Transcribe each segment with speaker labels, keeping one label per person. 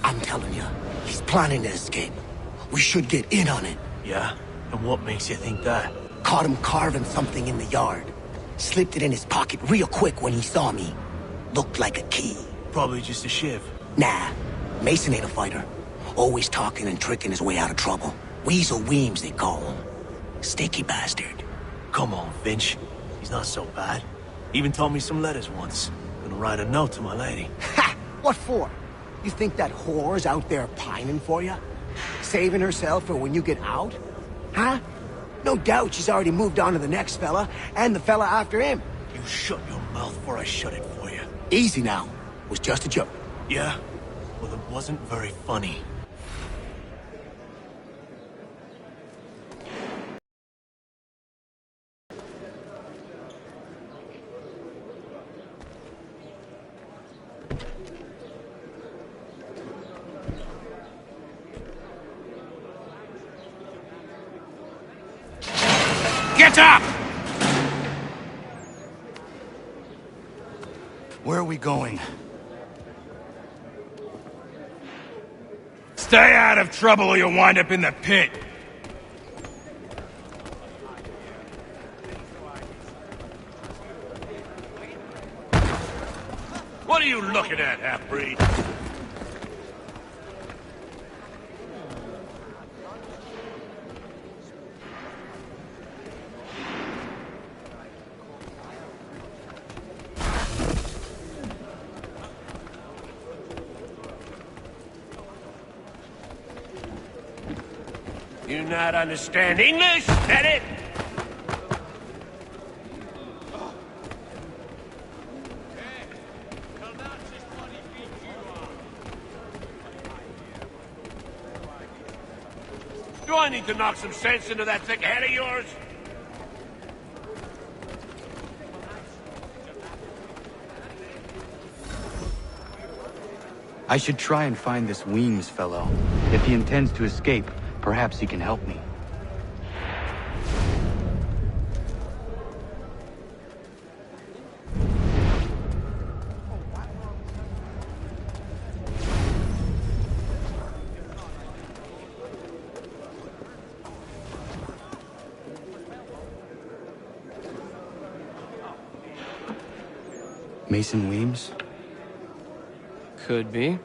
Speaker 1: I'm telling you, he's planning to escape. We should get in on it.
Speaker 2: Yeah? And what makes you think that?
Speaker 1: Caught him carving something in the yard. Slipped it in his pocket real quick when he saw me. Looked like a key.
Speaker 2: Probably just a shiv.
Speaker 1: Nah, Mason ain't a fighter. Always talking and tricking his way out of trouble. Weasel Weems, they call him. Sticky bastard.
Speaker 2: Come on, Finch. He's not so bad. Even taught me some letters once. Gonna write a note to my lady.
Speaker 1: Ha! What for? You think that whore's out there pining for you? Saving herself for when you get out? Huh? No doubt she's already moved on to the next fella, and the fella after him.
Speaker 2: You shut your mouth before I shut it for you.
Speaker 1: Easy now. Was just a joke.
Speaker 2: Yeah? Well, it wasn't very funny.
Speaker 3: Get up!
Speaker 4: Where are we going?
Speaker 3: Stay out of trouble or you'll wind up in the pit. What are you looking at, half-breed? You not understand English? That it? Do I need to knock some sense into that thick head of yours?
Speaker 4: I should try and find this Weems fellow. If he intends to escape, perhaps he can help me. Mason Weems?
Speaker 5: Could be.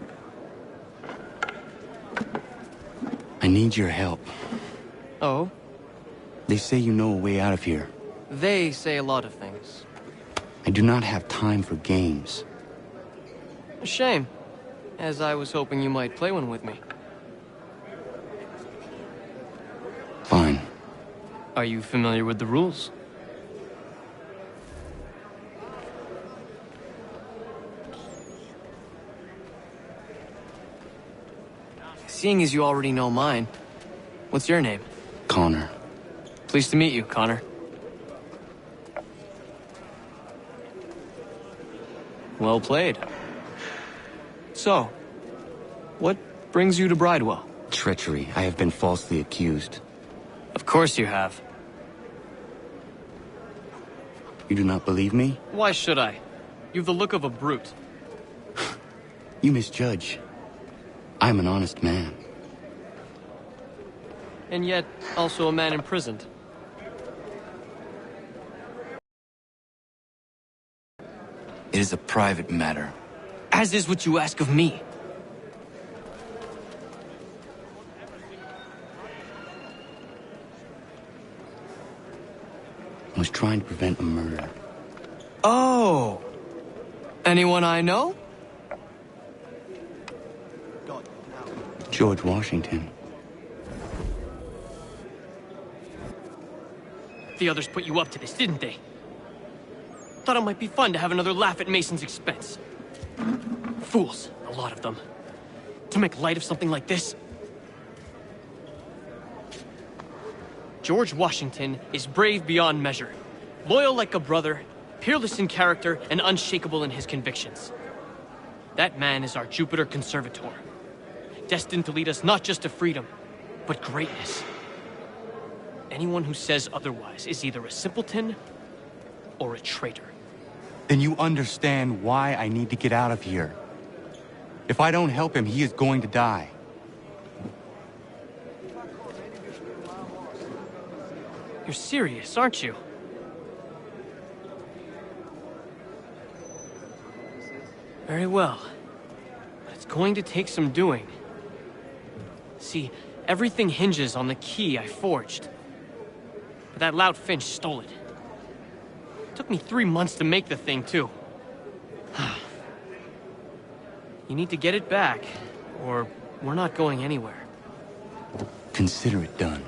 Speaker 4: I need your help.
Speaker 5: Oh?
Speaker 4: They say you know a way out of here.
Speaker 5: They say a lot of things.
Speaker 4: I do not have time for games.
Speaker 5: A shame, as I was hoping you might play one with me.
Speaker 4: Fine.
Speaker 5: Are you familiar with the rules? Seeing as you already know mine, what's your name?
Speaker 4: Connor.
Speaker 5: Pleased to meet you, Connor. Well played. So, what brings you to Bridewell?
Speaker 4: Treachery. I have been falsely accused.
Speaker 5: Of course you have.
Speaker 4: You do not believe me?
Speaker 5: Why should I? You've the look of a brute.
Speaker 4: You misjudge. I'm an honest man.
Speaker 5: And yet, also a man imprisoned.
Speaker 4: It is a private matter.
Speaker 5: As is what you ask of me.
Speaker 4: I was trying to prevent a murder.
Speaker 5: Oh! Anyone I know?
Speaker 4: George Washington.
Speaker 5: The others put you up to this, didn't they? Thought it might be fun to have another laugh at Mason's expense. Fools, a lot of them. To make light of something like this. George Washington is brave beyond measure. Loyal like a brother, peerless in character, and unshakable in his convictions. That man is our Jupiter Conservator. Destined to lead us not just to freedom, but greatness. Anyone who says otherwise is either a simpleton or a traitor.
Speaker 4: Then you understand why I need to get out of here. If I don't help him, he is going to die.
Speaker 5: You're serious, aren't you? Very well. But it's going to take some doing. See, everything hinges on the key I forged. But that loud Finch stole it. Took me 3 months to make the thing, too. You need to get it back, or we're not going anywhere.
Speaker 4: Consider it done.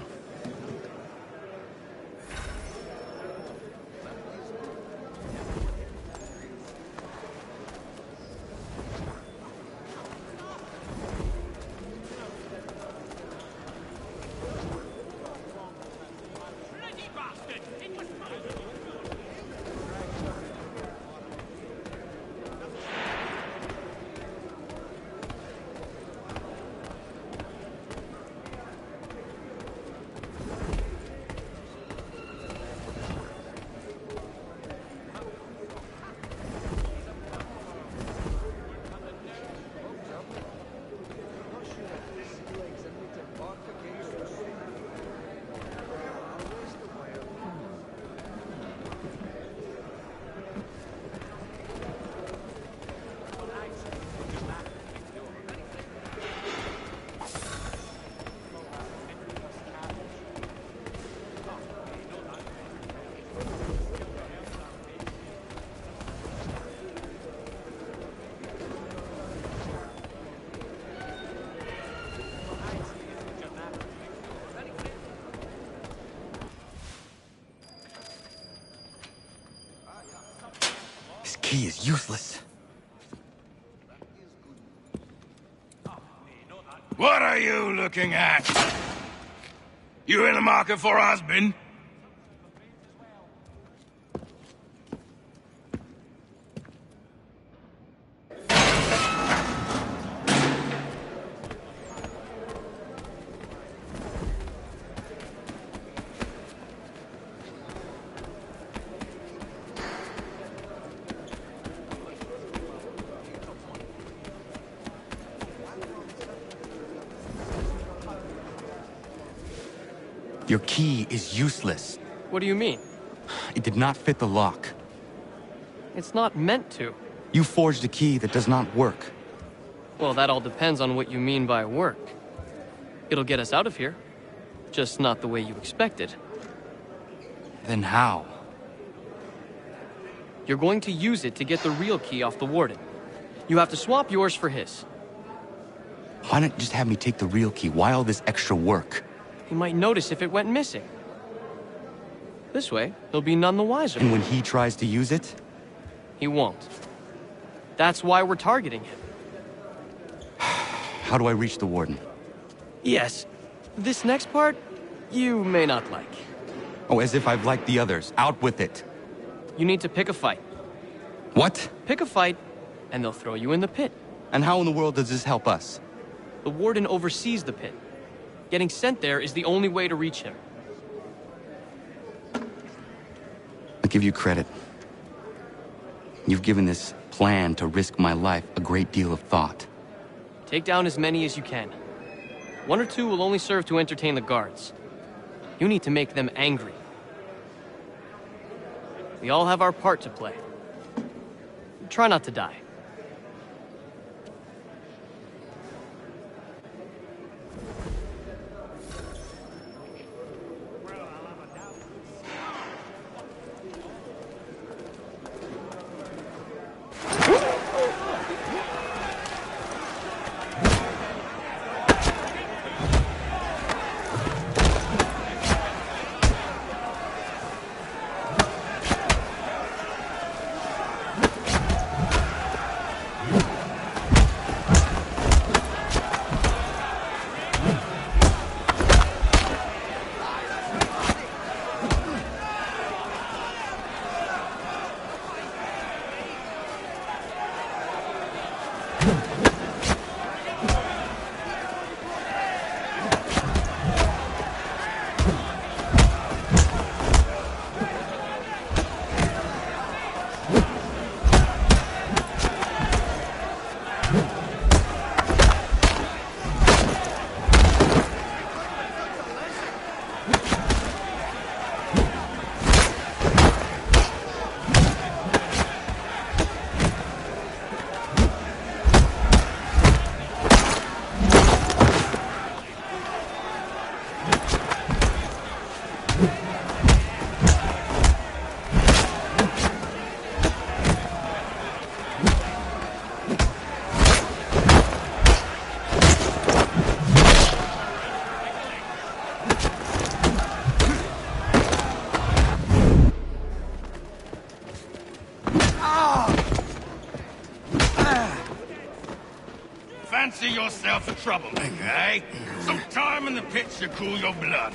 Speaker 4: He is useless.
Speaker 3: What are you looking at? You in the market for a husband?
Speaker 4: Your key is useless.
Speaker 5: What do you mean?
Speaker 4: It did not fit the lock.
Speaker 5: It's not meant to.
Speaker 4: You forged a key that does not work.
Speaker 5: Well, that all depends on what you mean by work. It'll get us out of here. Just not the way you expected.
Speaker 4: Then how?
Speaker 5: You're going to use it to get the real key off the warden. You have to swap yours for his.
Speaker 4: Why not just have me take the real key? Why all this extra work?
Speaker 5: He might notice if it went missing. This way, he'll be none the wiser.
Speaker 4: And when he tries to use it?
Speaker 5: He won't. That's why we're targeting him.
Speaker 4: How do I reach the warden?
Speaker 5: Yes. This next part, you may not like.
Speaker 4: Oh, as if I've liked the others. Out with it.
Speaker 5: You need to pick a fight.
Speaker 4: What?
Speaker 5: Pick a fight, and they'll throw you in the pit.
Speaker 4: And how in the world does this help us?
Speaker 5: The warden oversees the pit. Getting sent there is the only way to reach him.
Speaker 4: I'll give you credit. You've given this plan to risk my life a great deal of thought.
Speaker 5: Take down as many as you can. 1 or 2 will only serve to entertain the guards. You need to make them angry. We all have our part to play. Try not to die.
Speaker 3: fancy yourself a troublemaker, eh? Some time in the pits to cool your blood.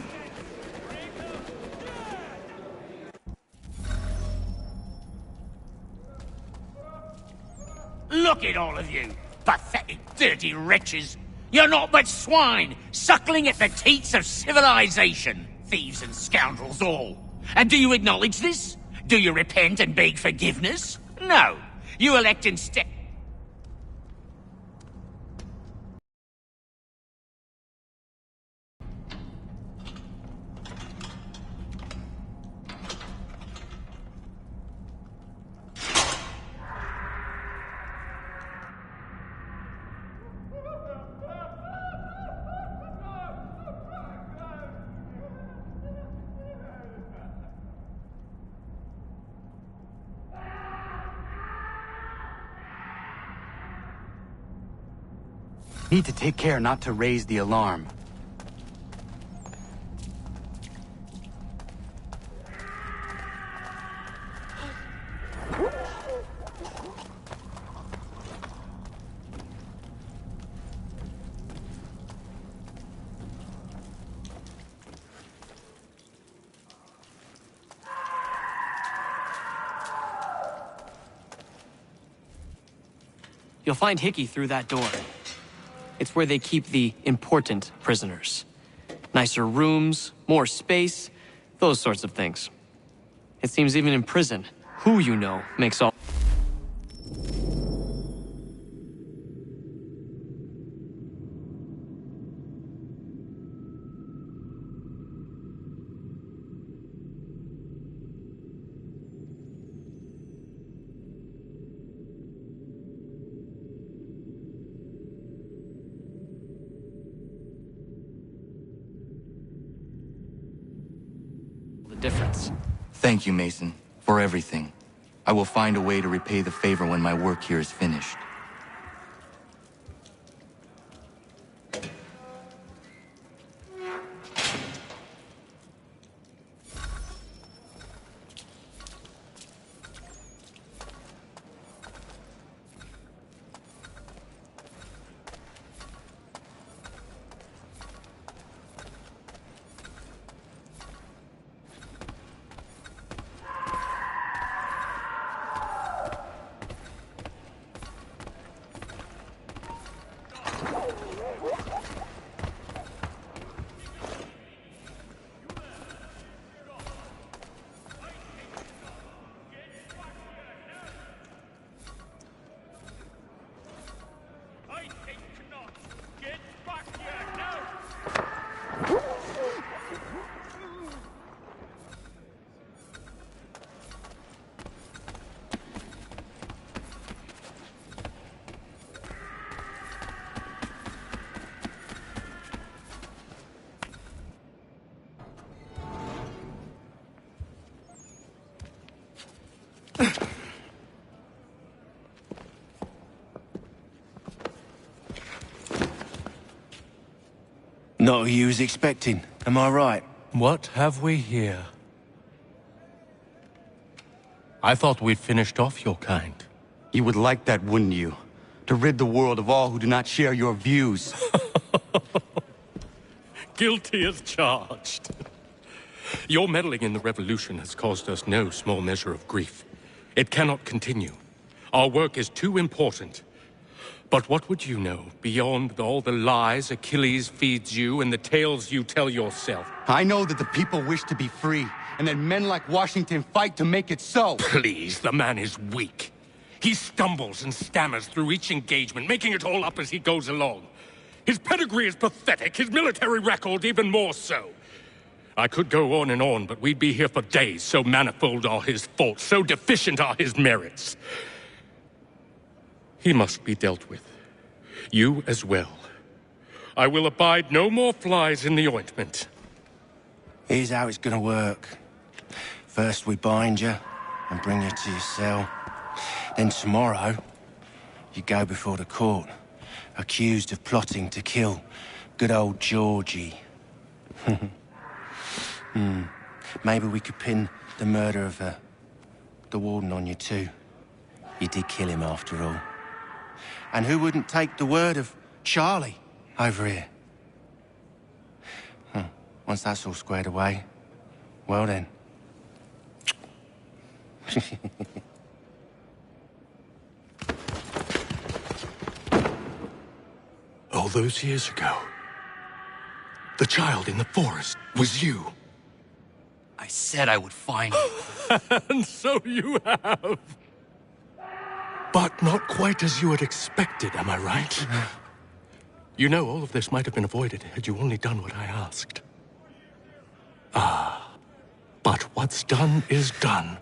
Speaker 6: Look at all of you, pathetic, dirty wretches. You're not but swine, suckling at the teats of civilization. Thieves and scoundrels all. And do you acknowledge this? Do you repent and beg forgiveness? No. You elect instead...
Speaker 4: Need to take care not to raise the alarm.
Speaker 5: You'll find Hickey through that door. It's where they keep the important prisoners. Nicer rooms, more space, those sorts of things. It seems even in prison, who you know makes all... the difference.
Speaker 4: Thank you, Mason, for everything. I will find a way to repay the favor when my work here is finished.
Speaker 7: Not who you was expecting, am I right?
Speaker 8: What have we here? I thought we'd finished off your kind.
Speaker 4: You would like that, wouldn't you? To rid the world of all who do not share your views.
Speaker 8: Guilty as charged. Your meddling in the revolution has caused us no small measure of grief. It cannot continue. Our work is too important. But what would you know beyond all the lies Achilles feeds you and the tales you tell yourself?
Speaker 4: I know that the people wish to be free, and that men like Washington fight to make it so.
Speaker 8: Please, the man is weak. He stumbles and stammers through each engagement, making it all up as he goes along. His pedigree is pathetic, his military record even more so. I could go on and on, but we'd be here for days, so manifold are his faults, so deficient are his merits. He must be dealt with. You as well. I will abide no more flies in the ointment.
Speaker 7: Here's how it's gonna work. First we bind you and bring you to your cell. Then tomorrow, you go before the court, accused of plotting to kill good old Georgie. Maybe we could pin the murder of the warden on you too. You did kill him after all. And who wouldn't take the word of Charlie over here. Once that's all squared away, well then.
Speaker 8: All those years ago, the child in the forest was you.
Speaker 4: I said I would find you.
Speaker 8: And so you have. But not quite as you had expected, am I right? You know, all of this might have been avoided had you only done what I asked. But what's done is done.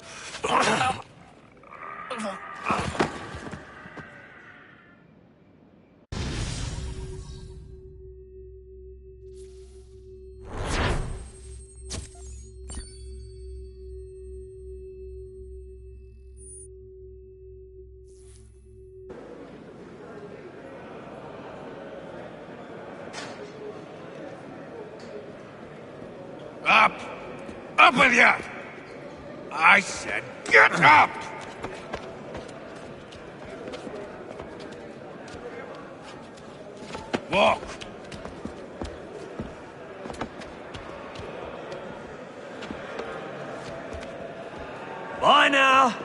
Speaker 3: Up! Up with you! I said get up! Walk!
Speaker 2: Bye now!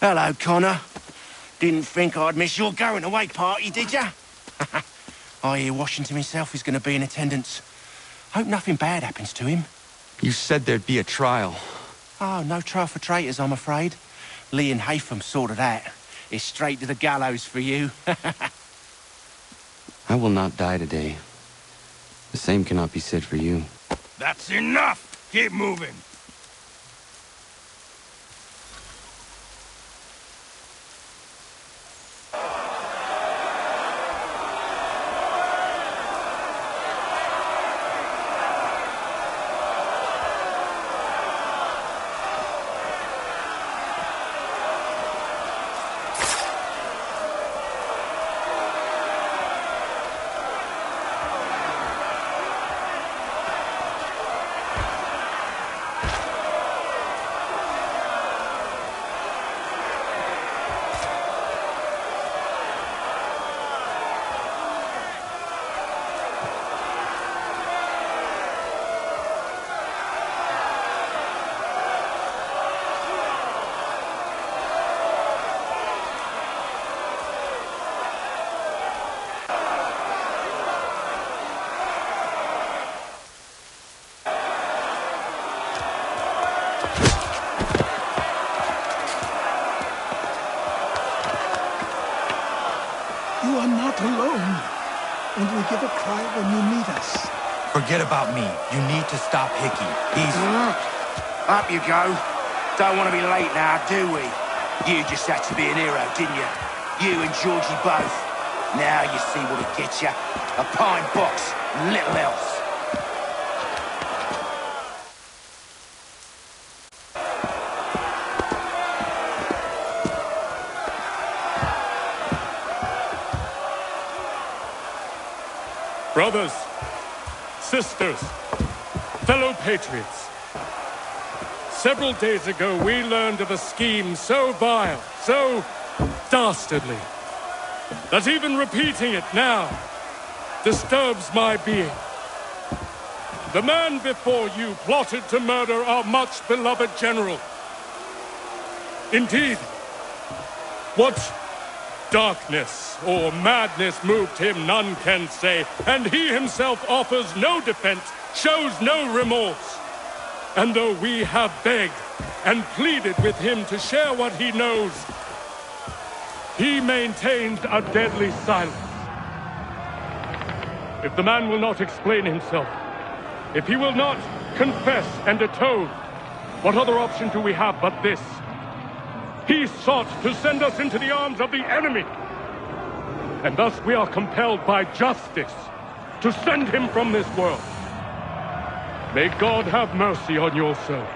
Speaker 7: Hello, Connor. Didn't think I'd miss your going-away party, did ya? I hear Washington himself is going to be in attendance. Hope nothing bad happens to him.
Speaker 4: You said there'd be a trial.
Speaker 7: Oh, no trial for traitors, I'm afraid. Lee and Haytham sorted that. It's straight to the gallows for you.
Speaker 4: I will not die today. The same cannot be said for you.
Speaker 3: That's enough! Keep moving!
Speaker 9: You are not alone, and we give a cry when you need us.
Speaker 4: Forget about me. You need to stop Hickey. He's...
Speaker 7: Up you go. Don't want to be late now, do we? You just had to be an hero, didn't you? You and Georgie both. Now you see what'll get you. A pine box, little else.
Speaker 8: Brothers, sisters, fellow patriots. Several days ago, we learned of a scheme so vile, so dastardly, that even repeating it now disturbs my being. The man before you plotted to murder our much-beloved general. Indeed, what darkness or madness moved him, none can say, and he himself offers no defense, shows no remorse. And though we have begged and pleaded with him to share what he knows, he maintains a deadly silence. If the man will not explain himself, if he will not confess and atone, what other option do we have but this? He sought to send us into the arms of the enemy. And thus we are compelled by justice to send him from this world. May God have mercy on your soul.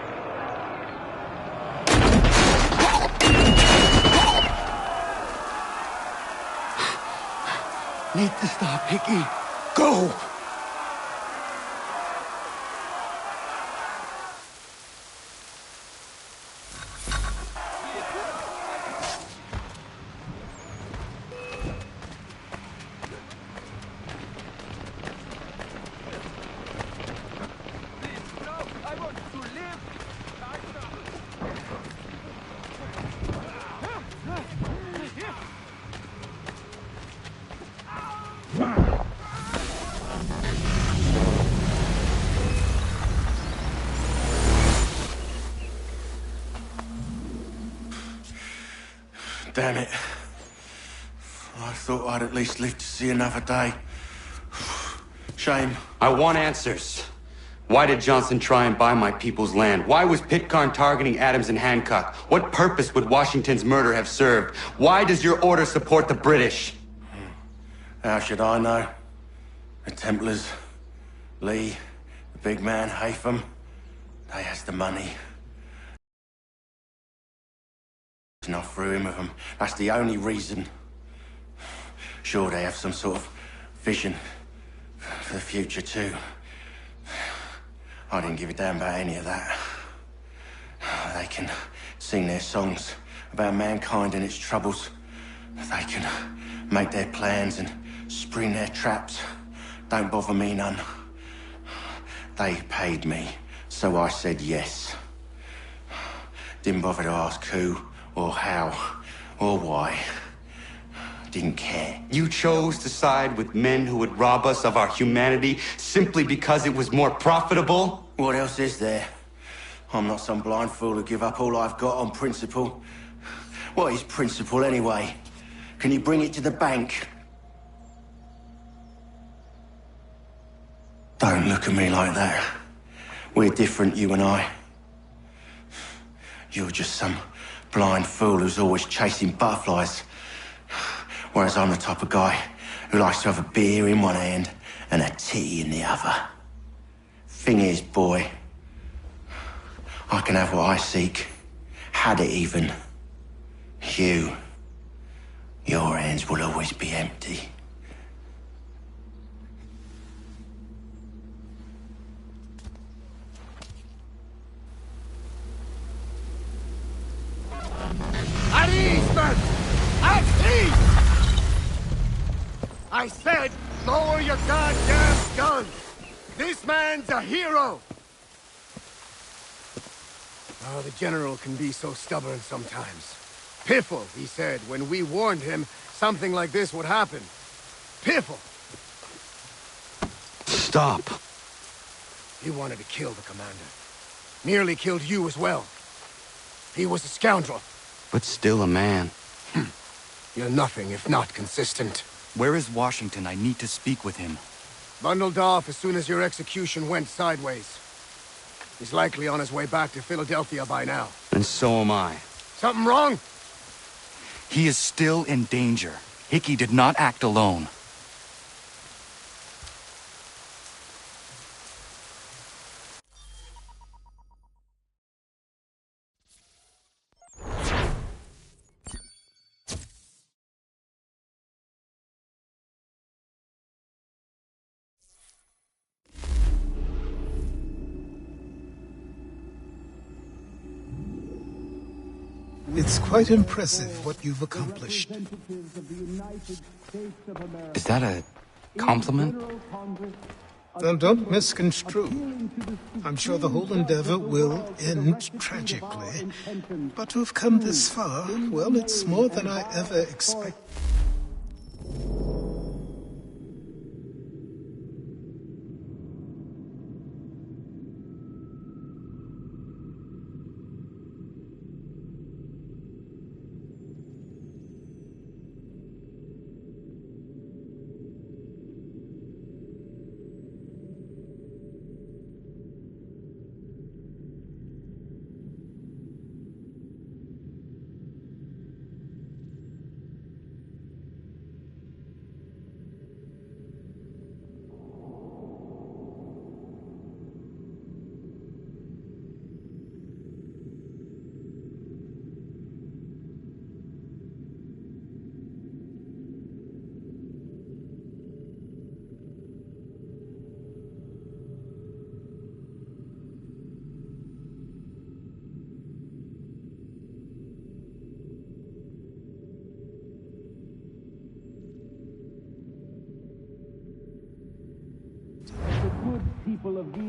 Speaker 1: Need to stop, Hickey. Go!
Speaker 7: Damn it. I thought I'd at least live to see another day. Shame.
Speaker 4: I want answers. Why did Johnson try and buy my people's land? Why was Pitcairn targeting Adams and Hancock? What purpose would Washington's murder have served? Why does your order support the British?
Speaker 7: How should I know? The Templars, Lee, the big man, Haytham, they has the money. Not through him with them. That's the only reason. Sure, they have some sort of vision for the future too. I didn't give a damn about any of that. They can sing their songs about mankind and its troubles. They can make their plans and spring their traps. Don't bother me none. They paid me, so I said yes. Didn't bother to ask who or how or why. Didn't care.
Speaker 4: You chose to side with men who would rob us of our humanity simply because it was more profitable?
Speaker 7: What else is there? I'm not some blind fool who give up all I've got on principle. What is principle anyway? Can you bring it to the bank? Don't look at me like that. We're different, you and I. You're just some blind fool who's always chasing butterflies. Whereas I'm the type of guy who likes to have a beer in one hand and a tea in the other. Thing is, boy, I can have what I seek. Had it even. Your hands will always be empty.
Speaker 1: At ease, men! At ease! I said, lower your goddamn guns! This man's a hero! Oh, the General can be so stubborn sometimes. Piffle, he said, when we warned him something like this would happen. Piffle!
Speaker 4: Stop.
Speaker 1: He wanted to kill the commander. Nearly killed you as well. He was a scoundrel.
Speaker 4: But still a man.
Speaker 1: You're nothing if not consistent.
Speaker 4: Where is Washington? I need to speak with him.
Speaker 1: Bundled off as soon as your execution went sideways. He's likely on his way back to Philadelphia by now.
Speaker 4: And so am I.
Speaker 1: Something wrong?
Speaker 4: He is still in danger. Hickey did not act alone.
Speaker 9: It's quite impressive what you've accomplished.
Speaker 4: Is that a Compliment?
Speaker 9: Then don't misconstrue. I'm sure the whole endeavor will end tragically. But to have come this far, well, it's more than I ever expected.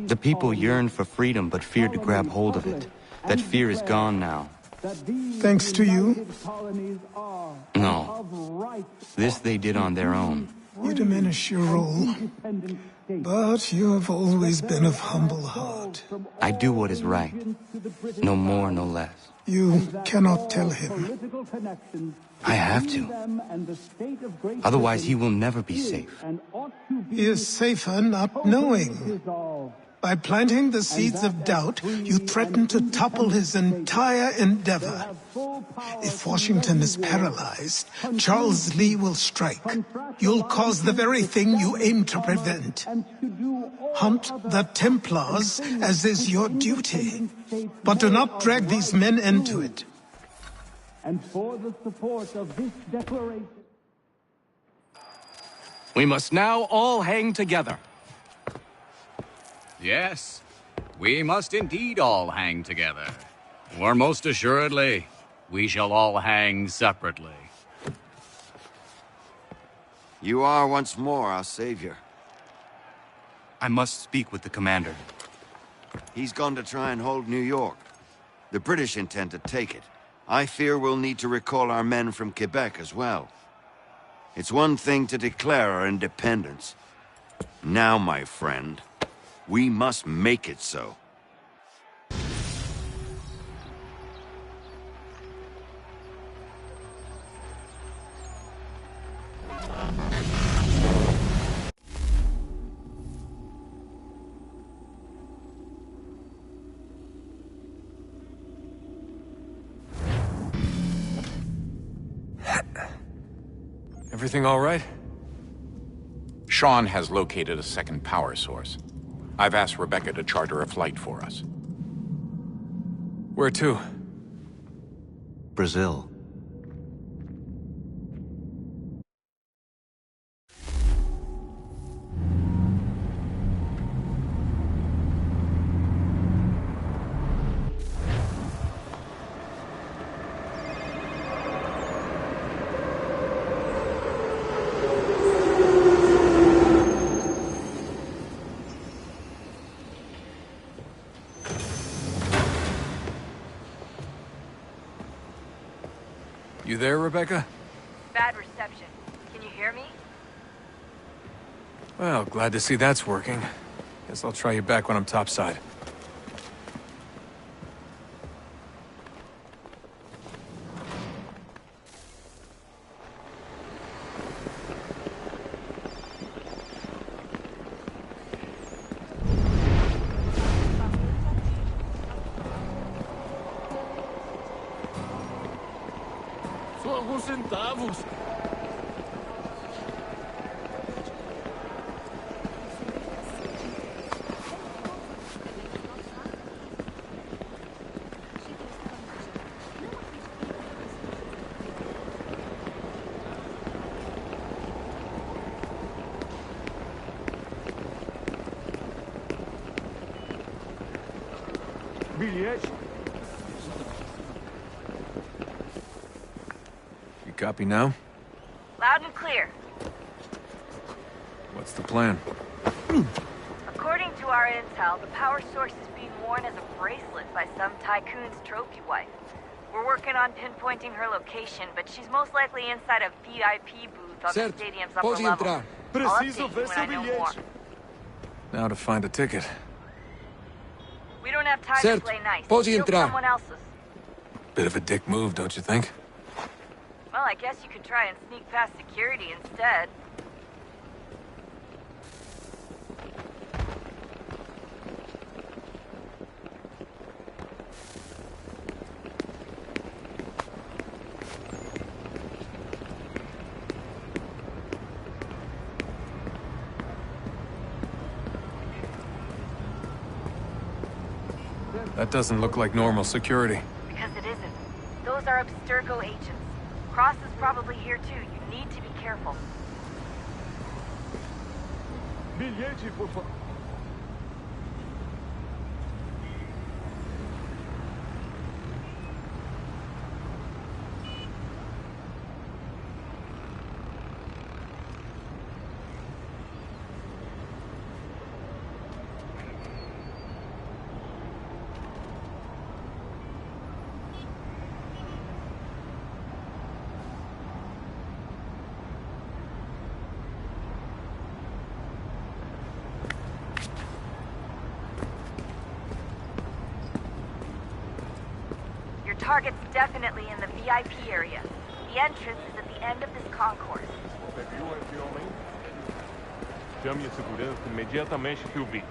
Speaker 4: The people yearned for freedom but feared to grab hold of it. That fear is gone now.
Speaker 9: Thanks to you,
Speaker 4: No. This they did on their own.
Speaker 9: you diminish your role. But you have always been of humble heart.
Speaker 4: I do what is right. No more, no less.
Speaker 9: You cannot tell him.
Speaker 4: I have to. Otherwise, he will never be safe.
Speaker 9: He is safer not knowing. By planting the seeds of doubt, you threaten to topple his entire endeavor. If Washington is paralyzed, Charles Lee will strike. You'll cause the very thing you aim to prevent. Hunt the Templars, as is your duty. But do not drag these men into it.
Speaker 10: And for the support of this declaration.
Speaker 11: We must now all hang together.
Speaker 12: Yes, we must indeed all hang together. Or most assuredly, we shall all hang separately.
Speaker 13: You are once more our savior.
Speaker 4: I must speak with the commander.
Speaker 13: He's gone to try and hold New York. The British intend to take it. I fear we'll need to recall our men from Quebec as well. It's one thing to declare our independence. Now, my friend, we must make it so.
Speaker 14: Everything all right?
Speaker 15: Sean has located a second power source. I've asked Rebecca to charter a flight for us.
Speaker 14: Where to?
Speaker 2: Brazil.
Speaker 14: You there, Rebecca?
Speaker 16: Bad reception. Can you hear me?
Speaker 14: Well, glad to see that's working. Guess I'll try you back when I'm topside.
Speaker 8: Só alguns centavos.
Speaker 14: Bilhete. You copy now?
Speaker 16: Loud and clear.
Speaker 14: What's the plan?
Speaker 16: According to our intel, the power source is being worn as a bracelet by some tycoon's trophy wife. We're working on pinpointing her location, but she's most likely inside a VIP booth on the stadium's upper level. I'll update you when I know more.
Speaker 14: Now to find a ticket.
Speaker 16: We don't have time to play nice. Steal someone else's.
Speaker 14: Bit of a dick move, don't you think?
Speaker 16: Well, I guess you could try and sneak past security instead.
Speaker 14: That doesn't look like normal security.
Speaker 16: Because it isn't. Those are Abstergo agents. Cross is probably here too. You need to be careful.
Speaker 10: Bilhete, por favor.
Speaker 16: Target's definitely in the VIP area. The entrance is at the end of this concourse.
Speaker 10: Você viu esse homem? Chame a segurança imediatamente que o vi.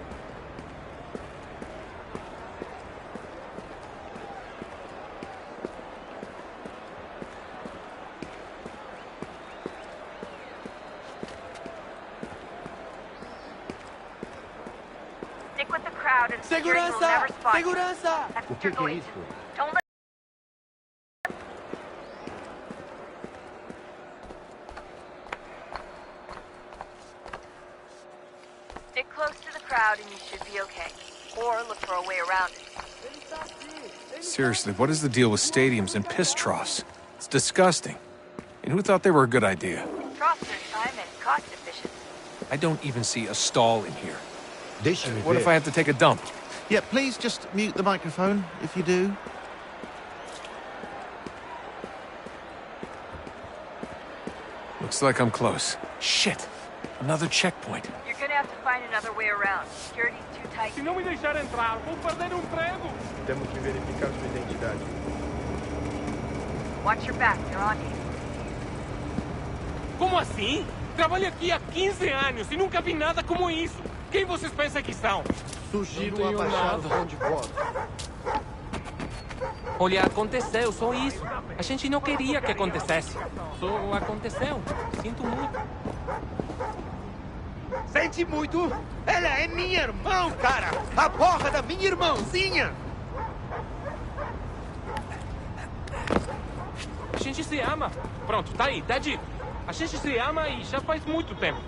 Speaker 16: Stick with the crowd and security will never spot you.
Speaker 10: O que é isso?
Speaker 16: Don't let... Stick close to the crowd and you should be okay. Or look for a way around it.
Speaker 14: Seriously, what is the deal with stadiums and piss troughs? It's disgusting. And who thought they were a good idea?
Speaker 16: Troughs are time and cost efficient.
Speaker 14: I don't even see a stall in here.
Speaker 17: Deixa-me
Speaker 14: What
Speaker 17: ver.
Speaker 14: if I have to take a dump?
Speaker 17: Yeah, please just mute the microphone if you do.
Speaker 14: Looks like I'm close. Shit! Another checkpoint.
Speaker 16: You're gonna have to find another way around. Security's too tight.
Speaker 10: Se não me deixar entrar, vou perder o emprego. Temos que verificar sua identidade.
Speaker 16: Watch your back, they're on you.
Speaker 8: Como assim? Trabalho aqui há 15 anos e nunca vi nada como isso. Quem vocês pensam que são?
Speaker 17: Sugiro abaixar o tom de voz.
Speaker 18: Olha, aconteceu, só isso. A gente não queria que acontecesse. Só aconteceu. Sinto muito.
Speaker 1: Sente muito? Ela é minha irmã, cara! A porra da minha irmãzinha!
Speaker 18: A gente se ama. Pronto, tá aí, tá dito. A gente se ama e já faz muito tempo.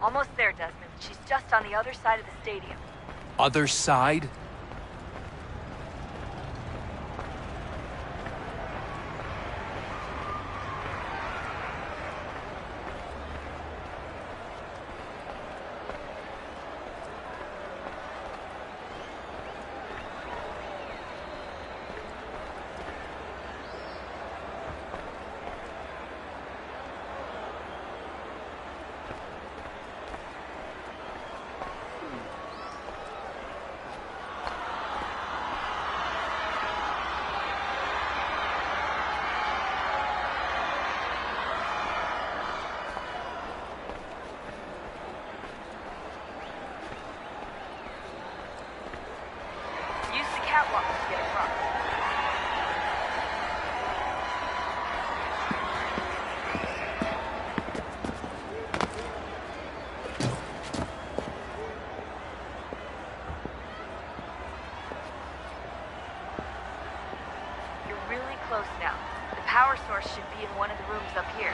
Speaker 16: Almost there, Desmond. She's just on the other side of the stadium.
Speaker 14: Other side?
Speaker 16: Use the catwalk to get across. You're really close now. The power source should be in one of the rooms up here.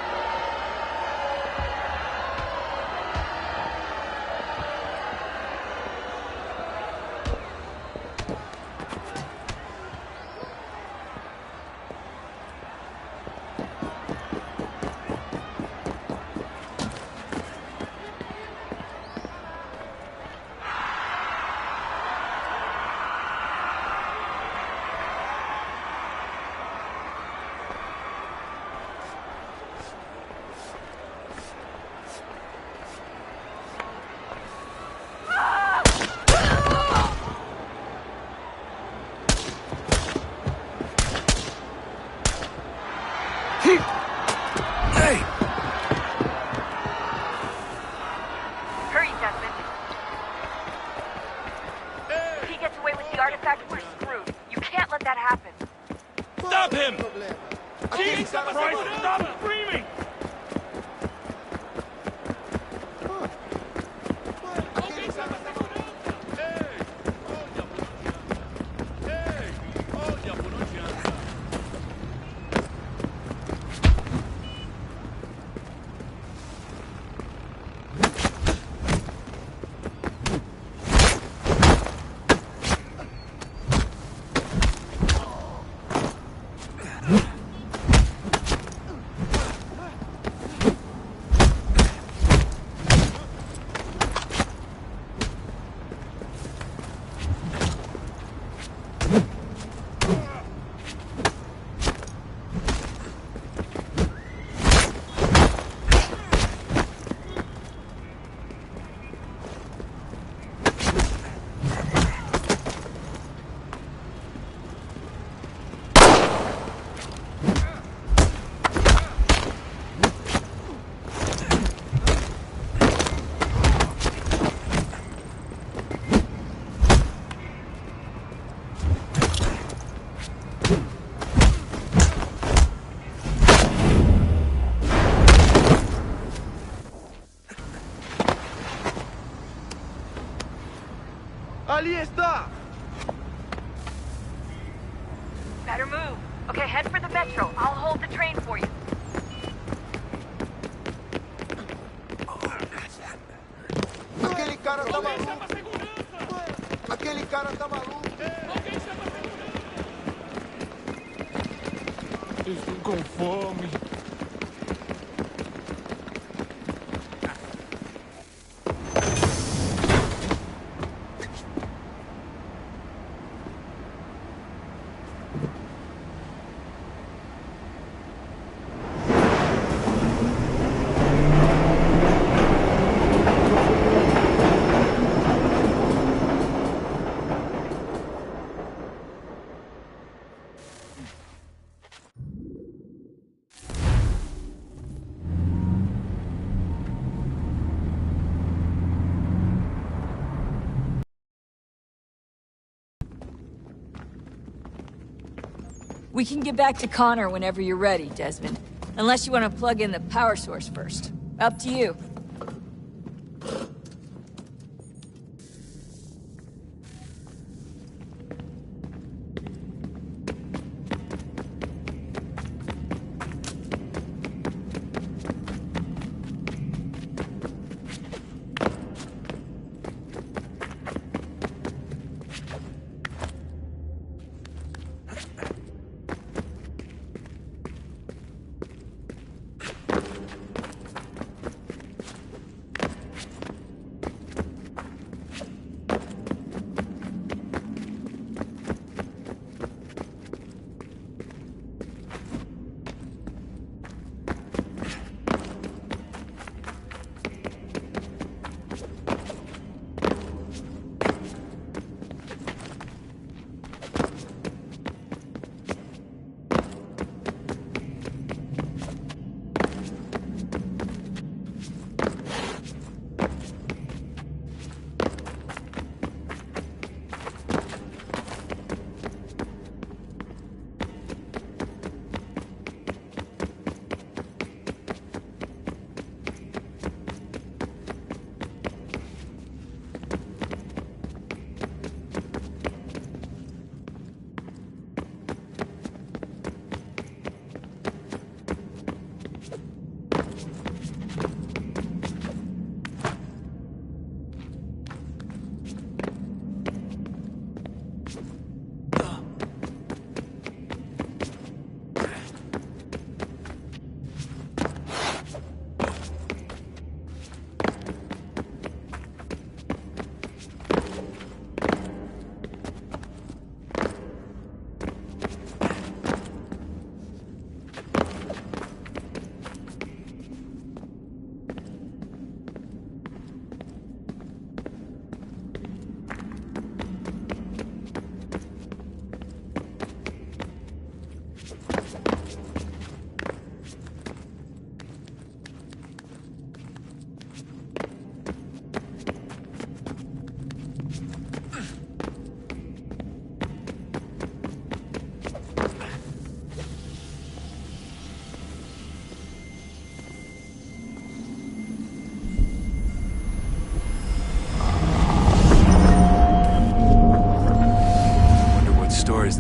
Speaker 16: he gets away with the artifact, we're screwed. You can't let that happen.
Speaker 3: Stop him! Jesus Christ, stop screaming!
Speaker 17: Ali está!
Speaker 16: Better move. Okay, head for the metro. I'll hold the train for you.
Speaker 17: Aquele cara tá maluco! Aquele cara tá maluco!
Speaker 18: Estou com fome.
Speaker 19: We can get back to Connor whenever you're ready, Desmond. Unless you want to plug in the power source first. Up to you.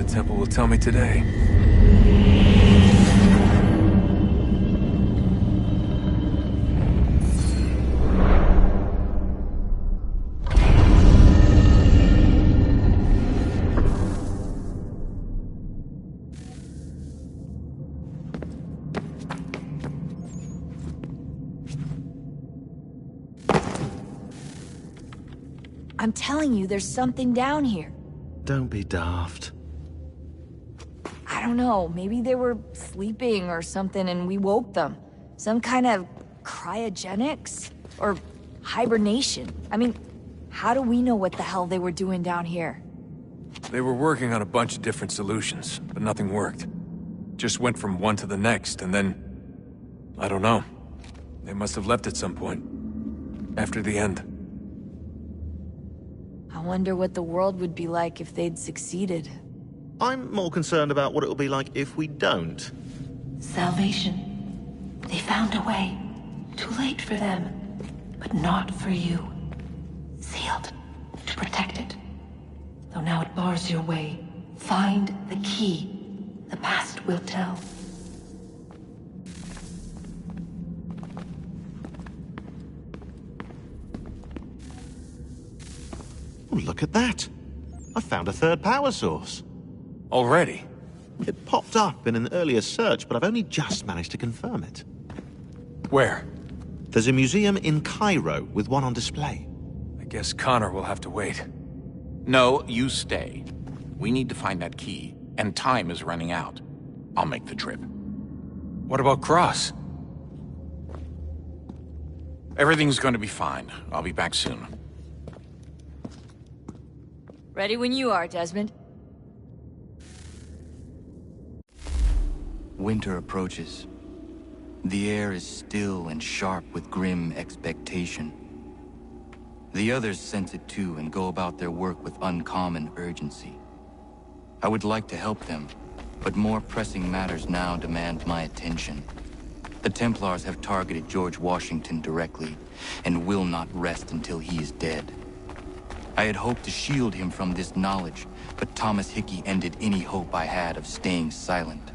Speaker 14: the temple will tell me today.
Speaker 19: I'm telling you, there's something down here.
Speaker 20: Don't be daft.
Speaker 19: I don't know, maybe they were sleeping or something and we woke them. Some kind of cryogenics? Or hibernation? I mean, how do we know what the hell they were doing down here?
Speaker 14: They were working on a bunch of different solutions, but nothing worked. Just went from one to the next, and then... I don't know. They must have left at some point. After the end.
Speaker 19: I wonder what the world would be like if they'd succeeded.
Speaker 20: I'm more concerned about what it'll be like if we don't.
Speaker 21: Salvation. They found a way. Too late for them, but not for you. Sealed to protect it. Though now it bars your way. Find the key. The past will tell.
Speaker 20: Oh, look at that. I found a third power source.
Speaker 14: Already?
Speaker 20: It popped up in an earlier search, but I've only just managed to confirm it.
Speaker 14: Where?
Speaker 20: There's a museum in Cairo with one on display.
Speaker 14: I guess Connor will have to wait.
Speaker 15: No, you stay. We need to find that key, and time is running out. I'll make the trip.
Speaker 14: What about Cross?
Speaker 15: Everything's going to be fine. I'll be back soon.
Speaker 19: Ready when you are, Desmond.
Speaker 22: Winter approaches. The air is still and sharp with grim expectation. The others sense it too and go about their work with uncommon urgency. I would like to help them, but more pressing matters now demand my attention. The Templars have targeted George Washington directly, and will not rest until he is dead. I had hoped to shield him from this knowledge, but Thomas Hickey ended any hope I had of staying silent.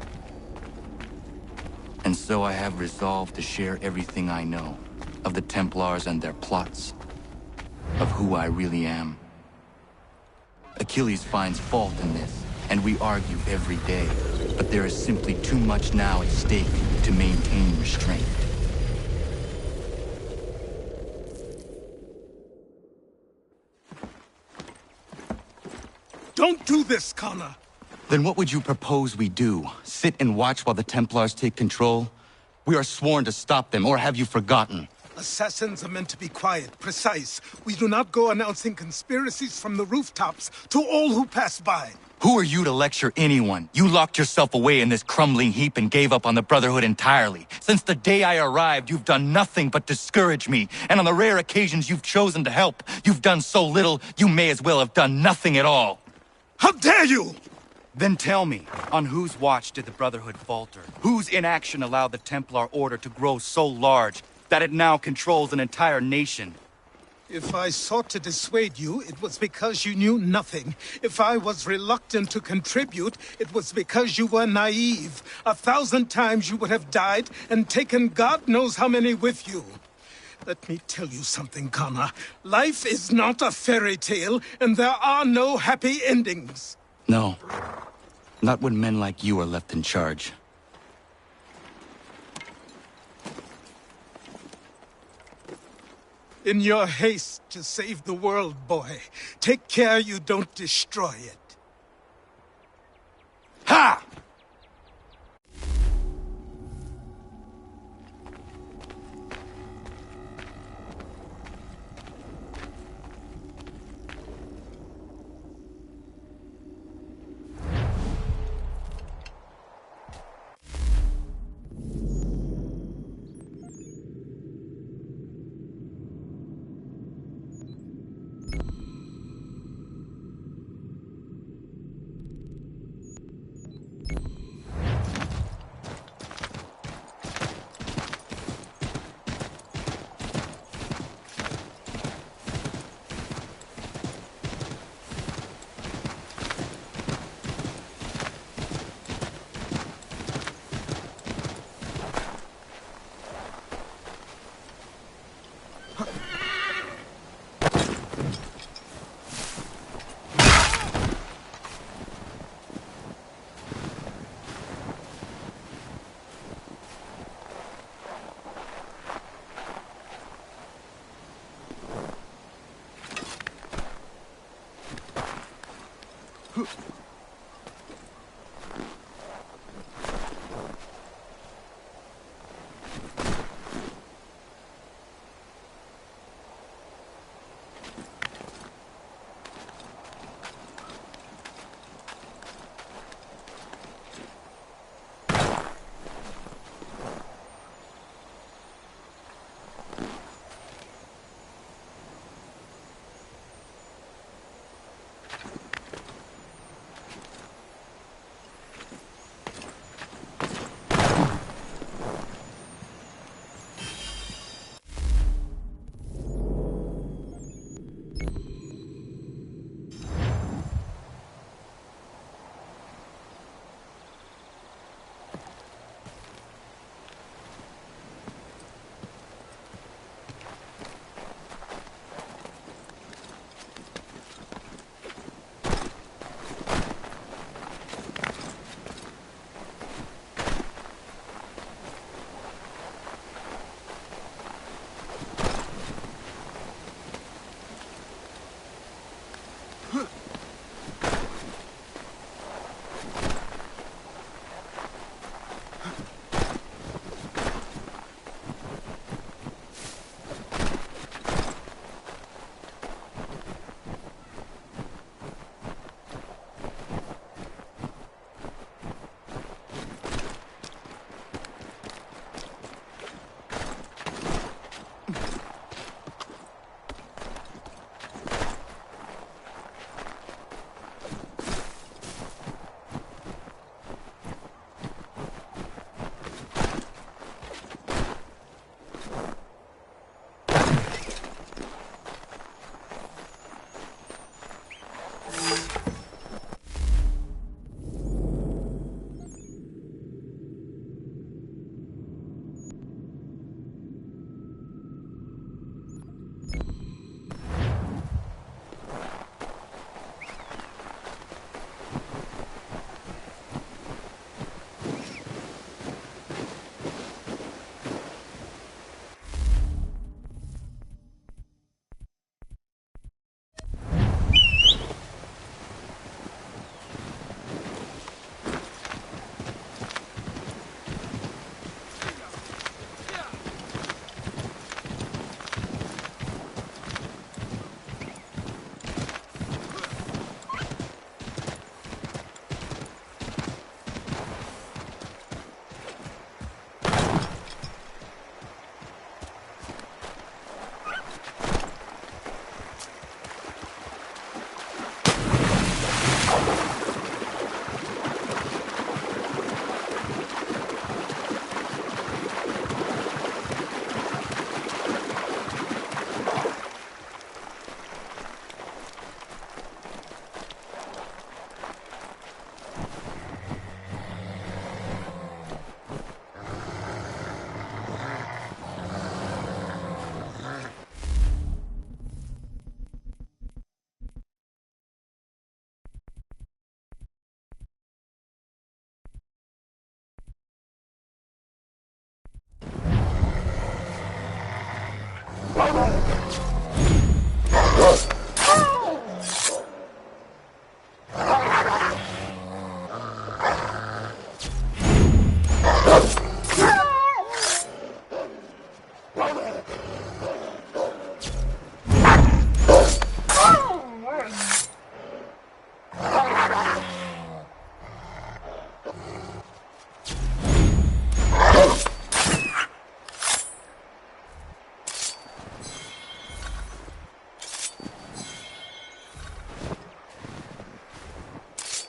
Speaker 22: And so I have resolved to share everything I know of the Templars and their plots, of who I really am. Achilles finds fault in this, and we argue every day, but there is simply too much now at stake to maintain restraint.
Speaker 9: Don't do this, Connor!
Speaker 22: Then what would you propose we do? Sit and watch while the Templars take control? We are sworn to stop them, or have you forgotten?
Speaker 9: Assassins are meant to be quiet, precise. We do not go announcing conspiracies from the rooftops to all who pass by.
Speaker 22: Who are you to lecture anyone? You locked yourself away in this crumbling heap and gave up on the Brotherhood entirely. Since the day I arrived, you've done nothing but discourage me. And on the rare occasions you've chosen to help, you've done so little, you may as well have done nothing at all.
Speaker 9: How dare you!
Speaker 22: Then tell me, on whose watch did the Brotherhood falter? Whose inaction allowed the Templar Order to grow so large that it now controls an entire nation?
Speaker 9: If I sought to dissuade you, it was because you knew nothing. If I was reluctant to contribute, it was because you were naive. 1,000 times you would have died and taken God knows how many with you. Let me tell you something, Connor. Life is not a fairy tale, and there are no happy endings.
Speaker 22: No. Not when men like you are left in charge.
Speaker 9: In your haste to save the world, boy, take care you don't destroy it. Ha!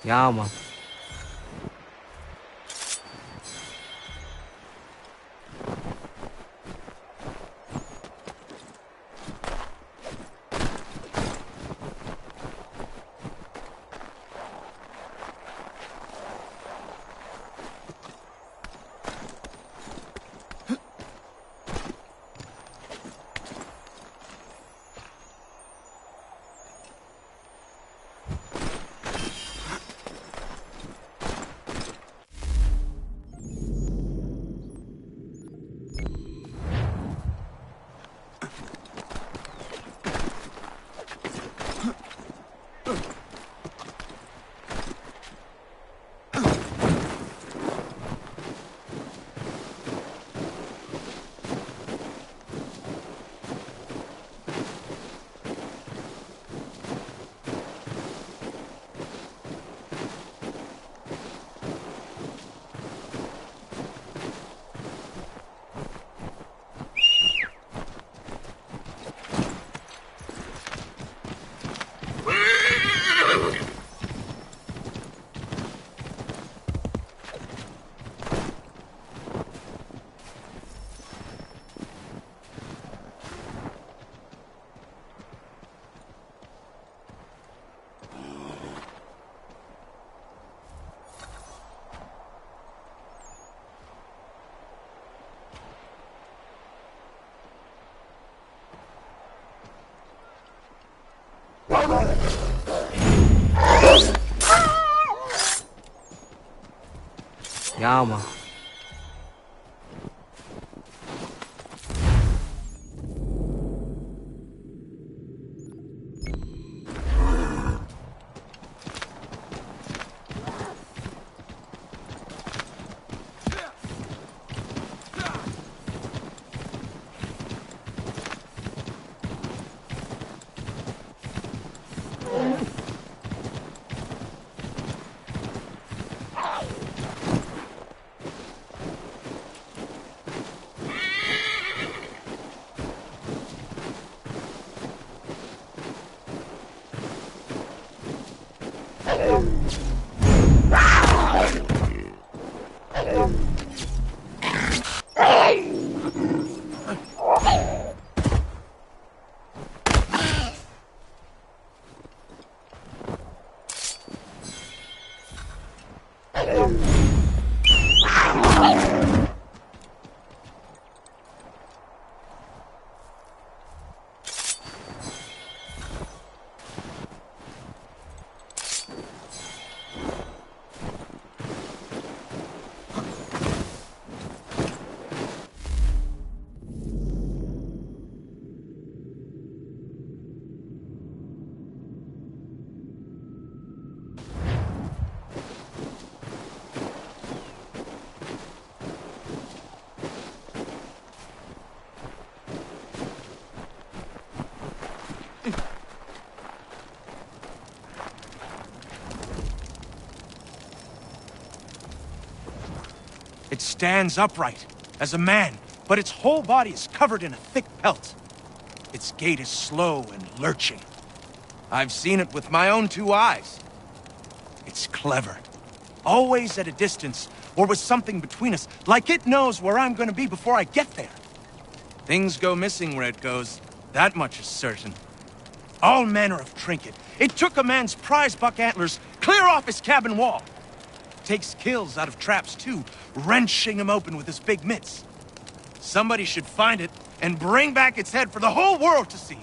Speaker 18: Ja, Mann. Yeah, man.
Speaker 7: It stands upright, as a man, but its whole body is covered in a thick pelt. Its gait is slow and lurching. I've seen it with my own 2 eyes. It's clever. Always at a distance, or with something between us, like it knows where I'm gonna be before I get there. Things go missing where it goes, that much is certain. All manner of trinket. It took a man's prize buck antlers clear off his cabin wall. Takes kills out of traps too, wrenching them open with his big mitts. Somebody should find it and bring back its head for the whole world to see.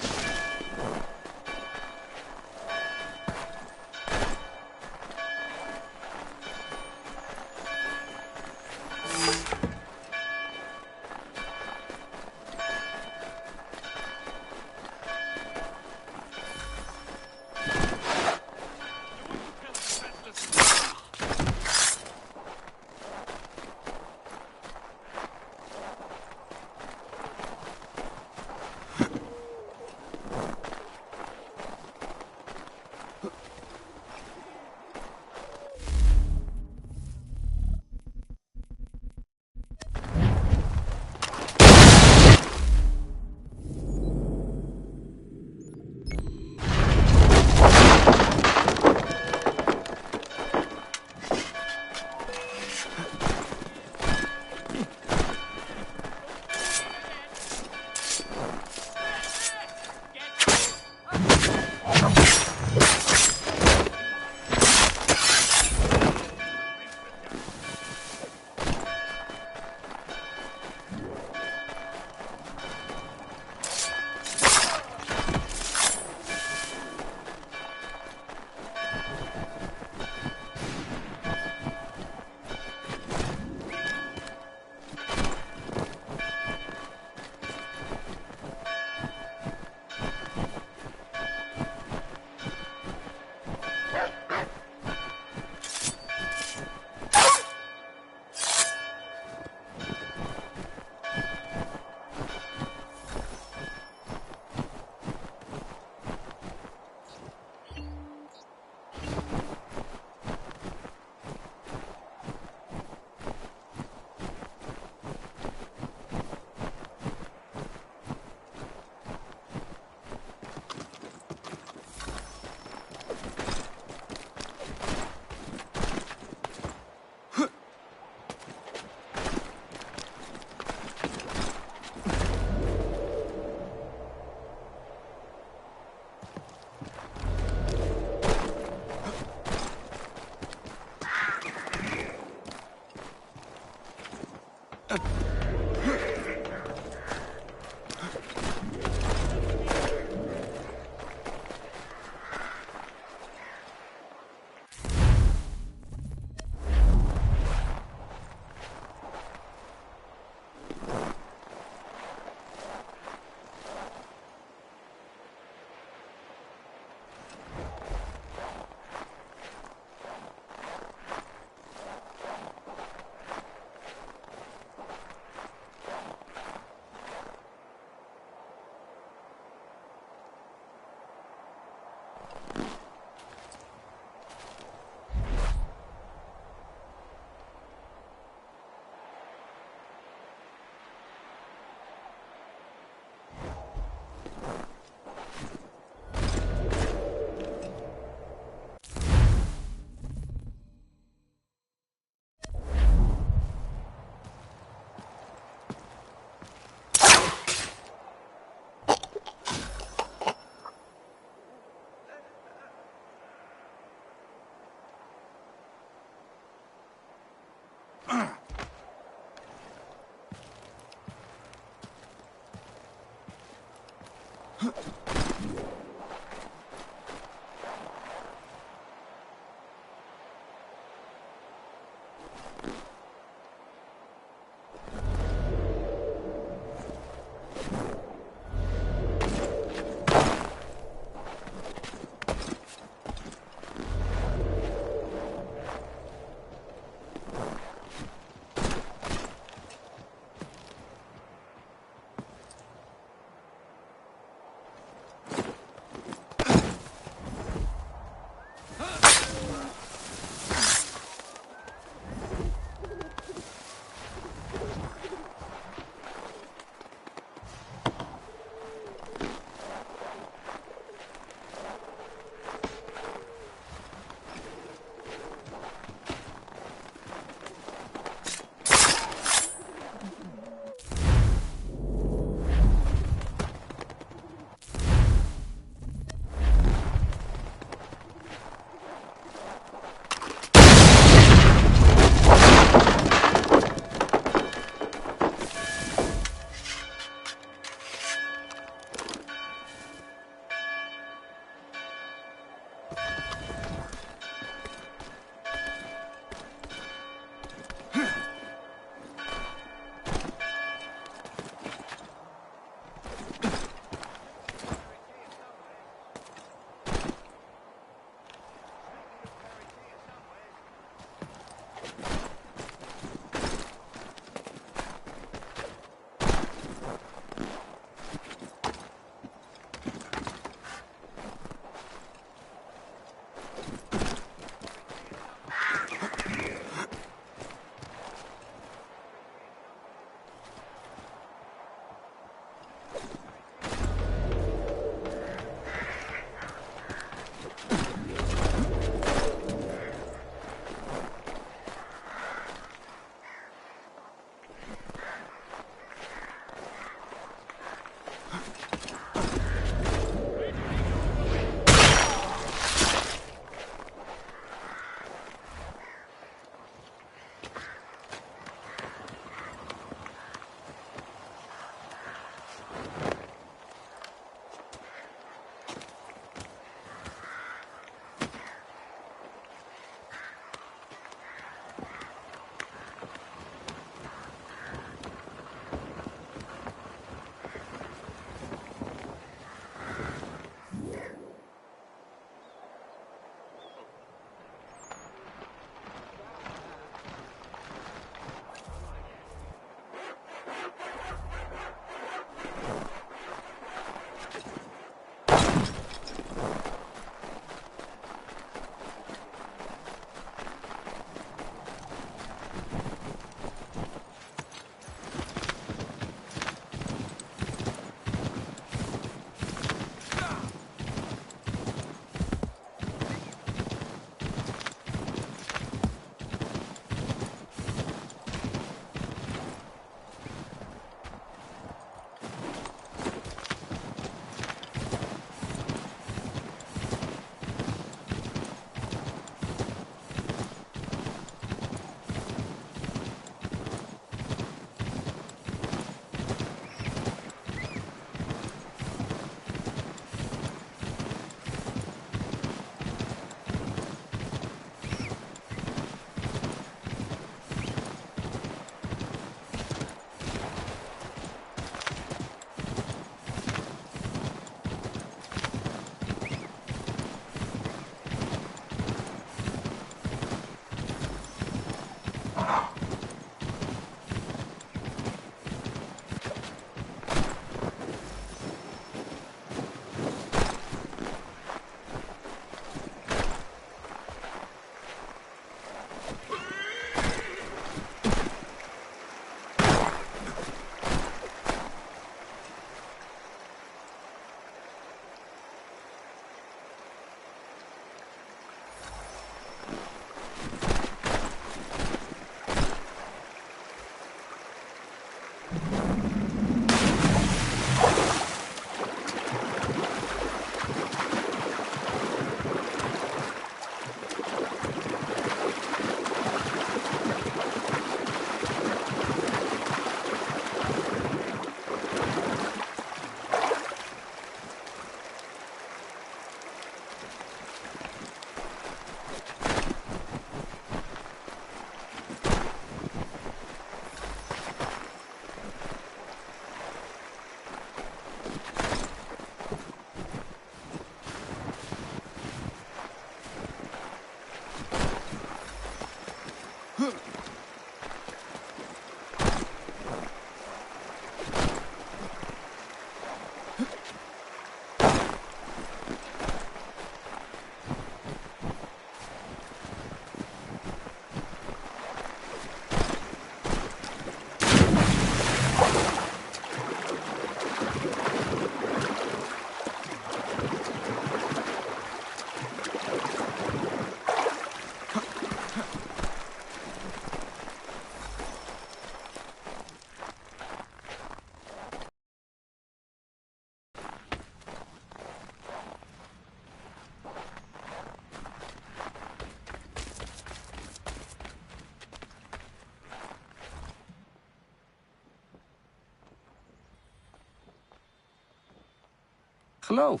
Speaker 5: hello.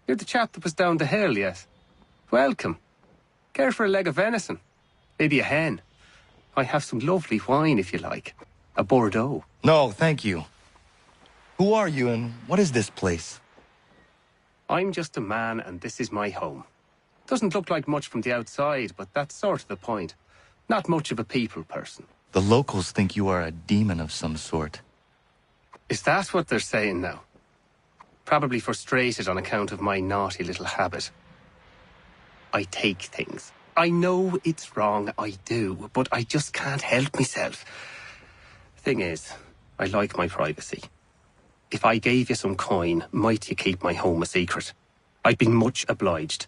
Speaker 5: You're the chap that was down the hill, yes? Welcome. Care for a leg of venison? Maybe a hen? I have some lovely wine, if you like. A Bordeaux.
Speaker 22: No, thank you. Who are you and what is this place?
Speaker 5: I'm just a man and this is my home. Doesn't look like much from the outside, but that's sort of the point. Not much of a people person.
Speaker 22: The locals think you are a demon of some sort.
Speaker 5: Is that what they're saying now? Probably frustrated on account of my naughty little habit. I take things. I know it's wrong, I do, but I just can't help myself. Thing is, I like my privacy. If I gave you some coin, might you keep my home a secret? I'd be much obliged.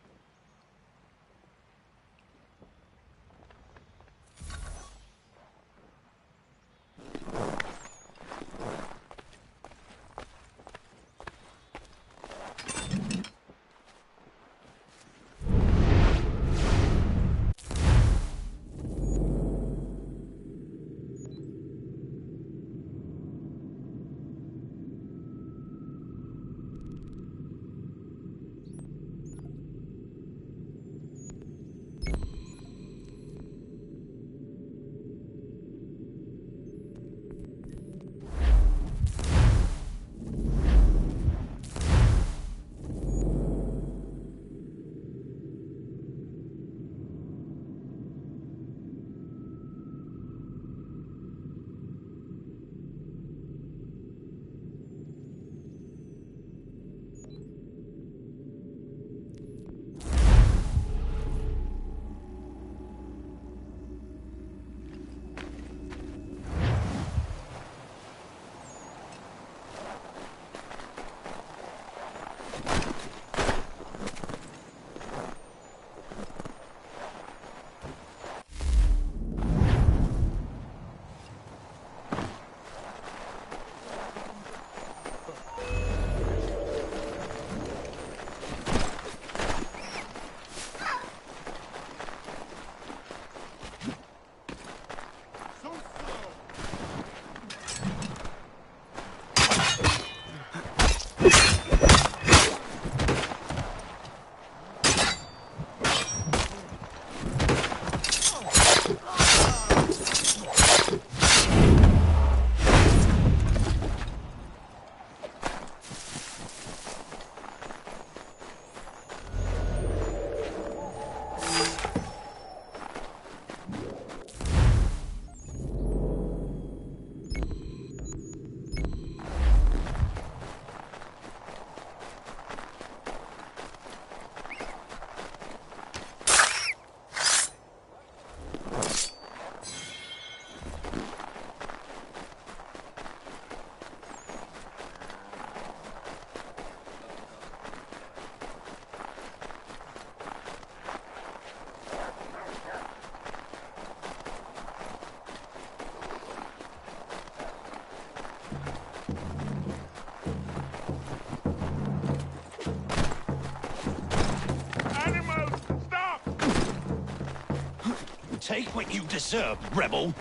Speaker 6: Take what you deserve, rebel.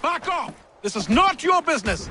Speaker 11: Back off! This is not your business!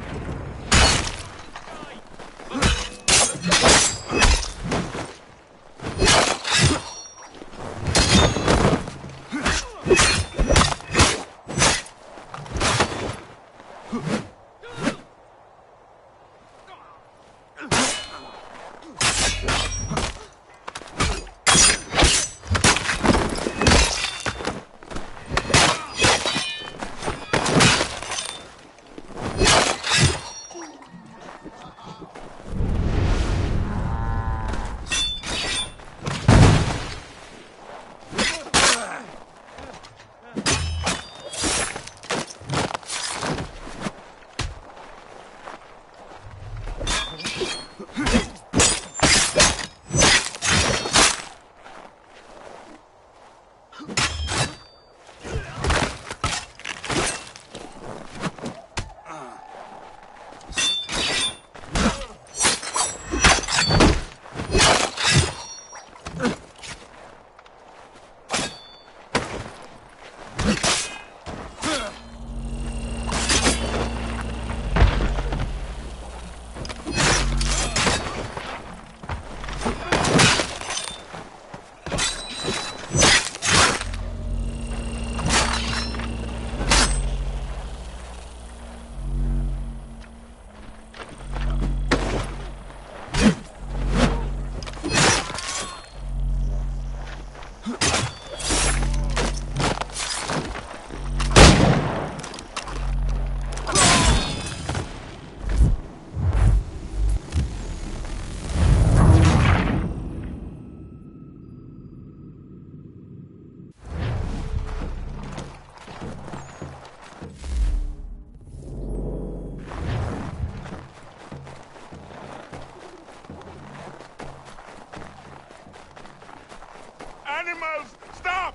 Speaker 11: Animals, stop!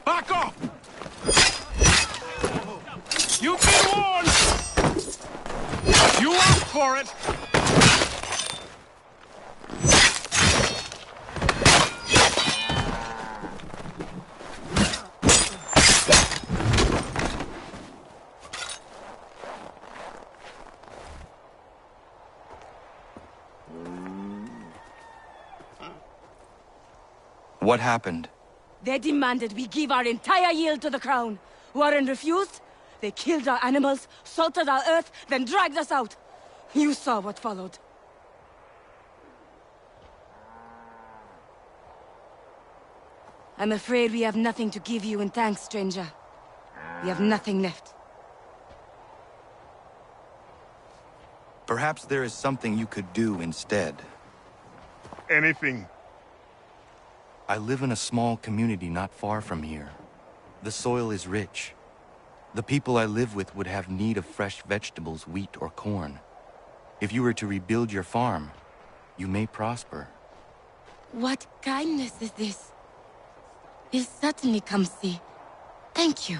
Speaker 11: Back off! You've been warned! You asked for it!
Speaker 22: What happened?
Speaker 4: They demanded we give our entire yield to the crown. Warren refused. They killed our animals, salted our earth, then dragged us out. You saw what followed. I'm afraid we have nothing to give you in thanks, stranger. We have nothing left.
Speaker 22: Perhaps there is something you could do instead.
Speaker 11: Anything.
Speaker 22: I live in a small community not far from here. The soil is rich. The people I live with would have need of fresh vegetables, wheat, or corn. If you were to rebuild your farm, you may prosper.
Speaker 4: What kindness is this? We'll certainly come see. Thank you.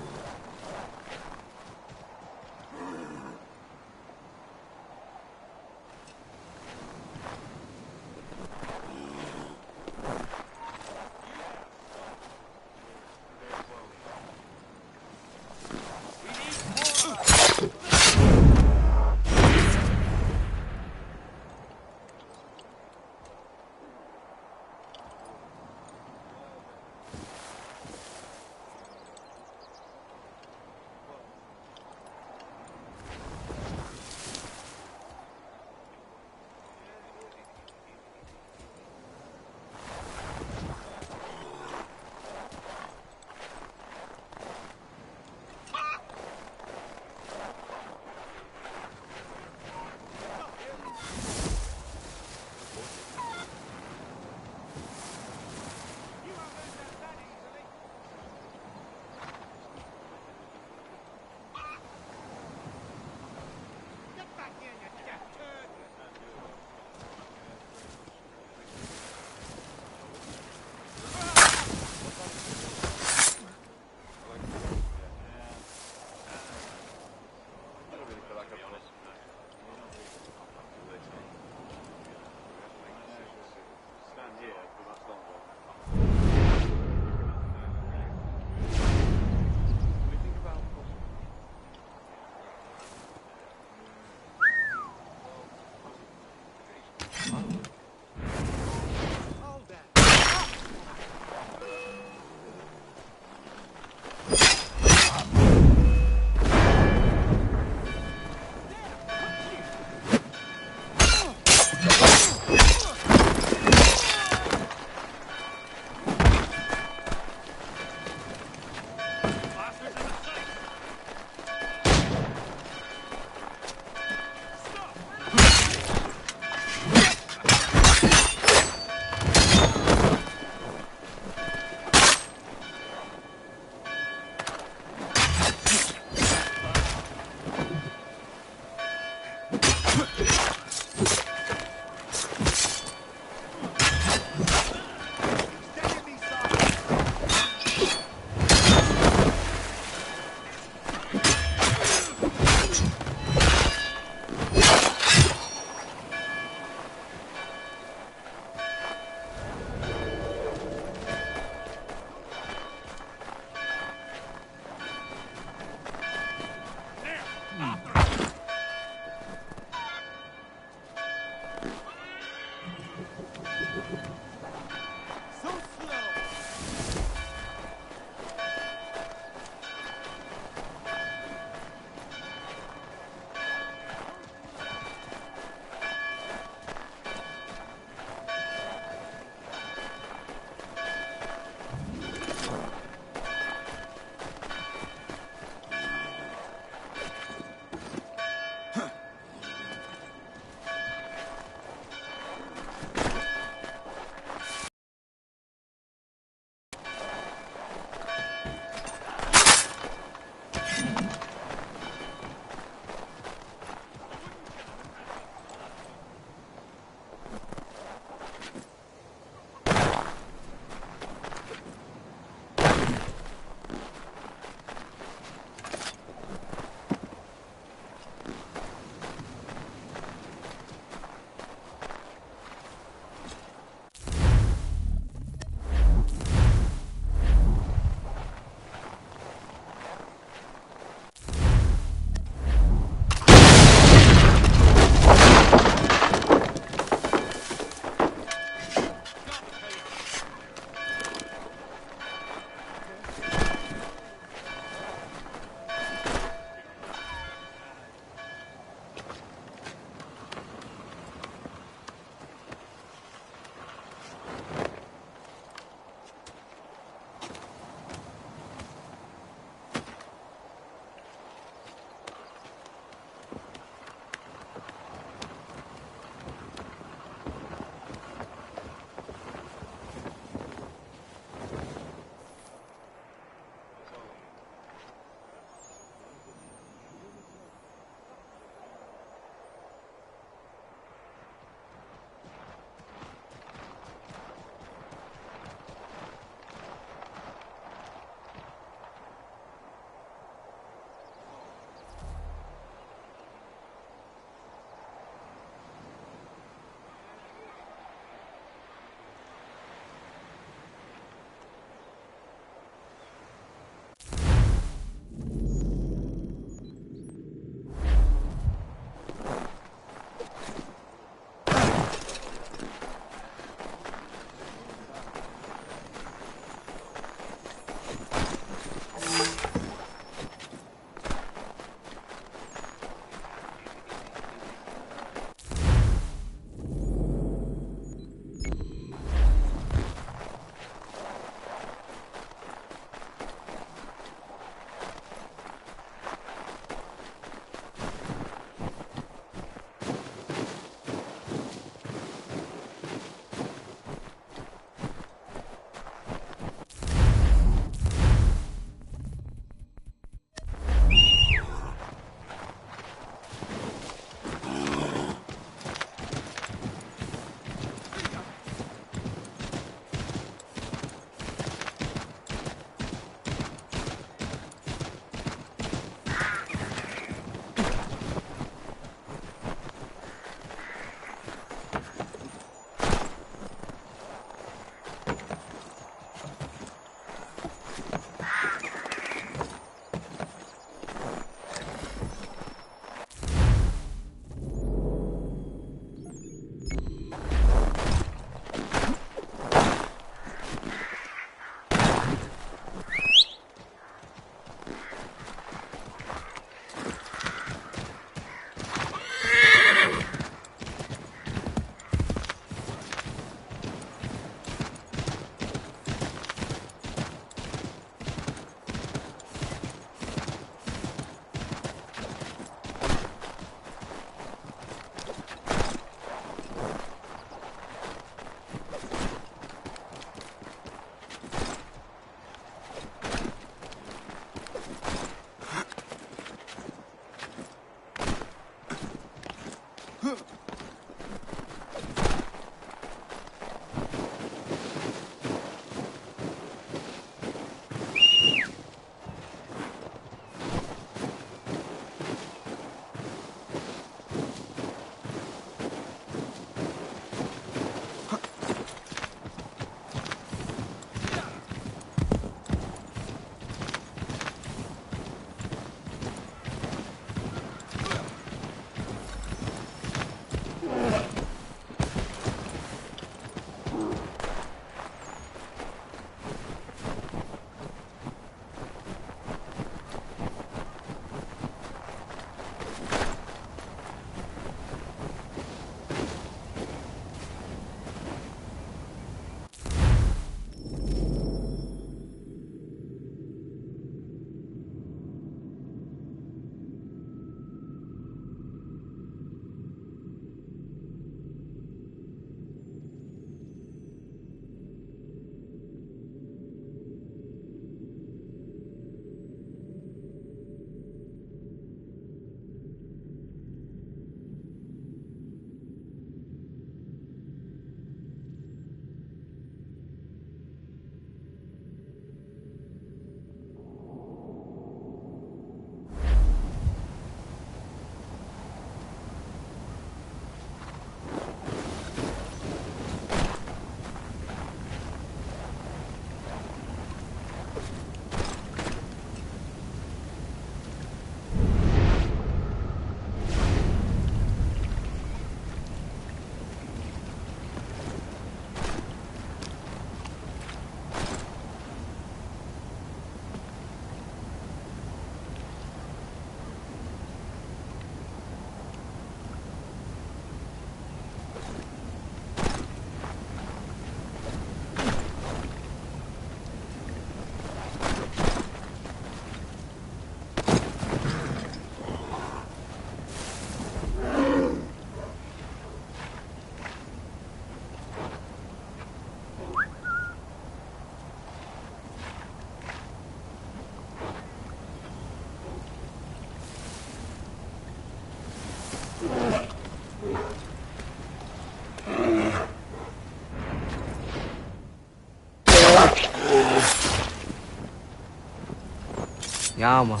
Speaker 12: Ja, man.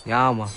Speaker 18: Ja, man.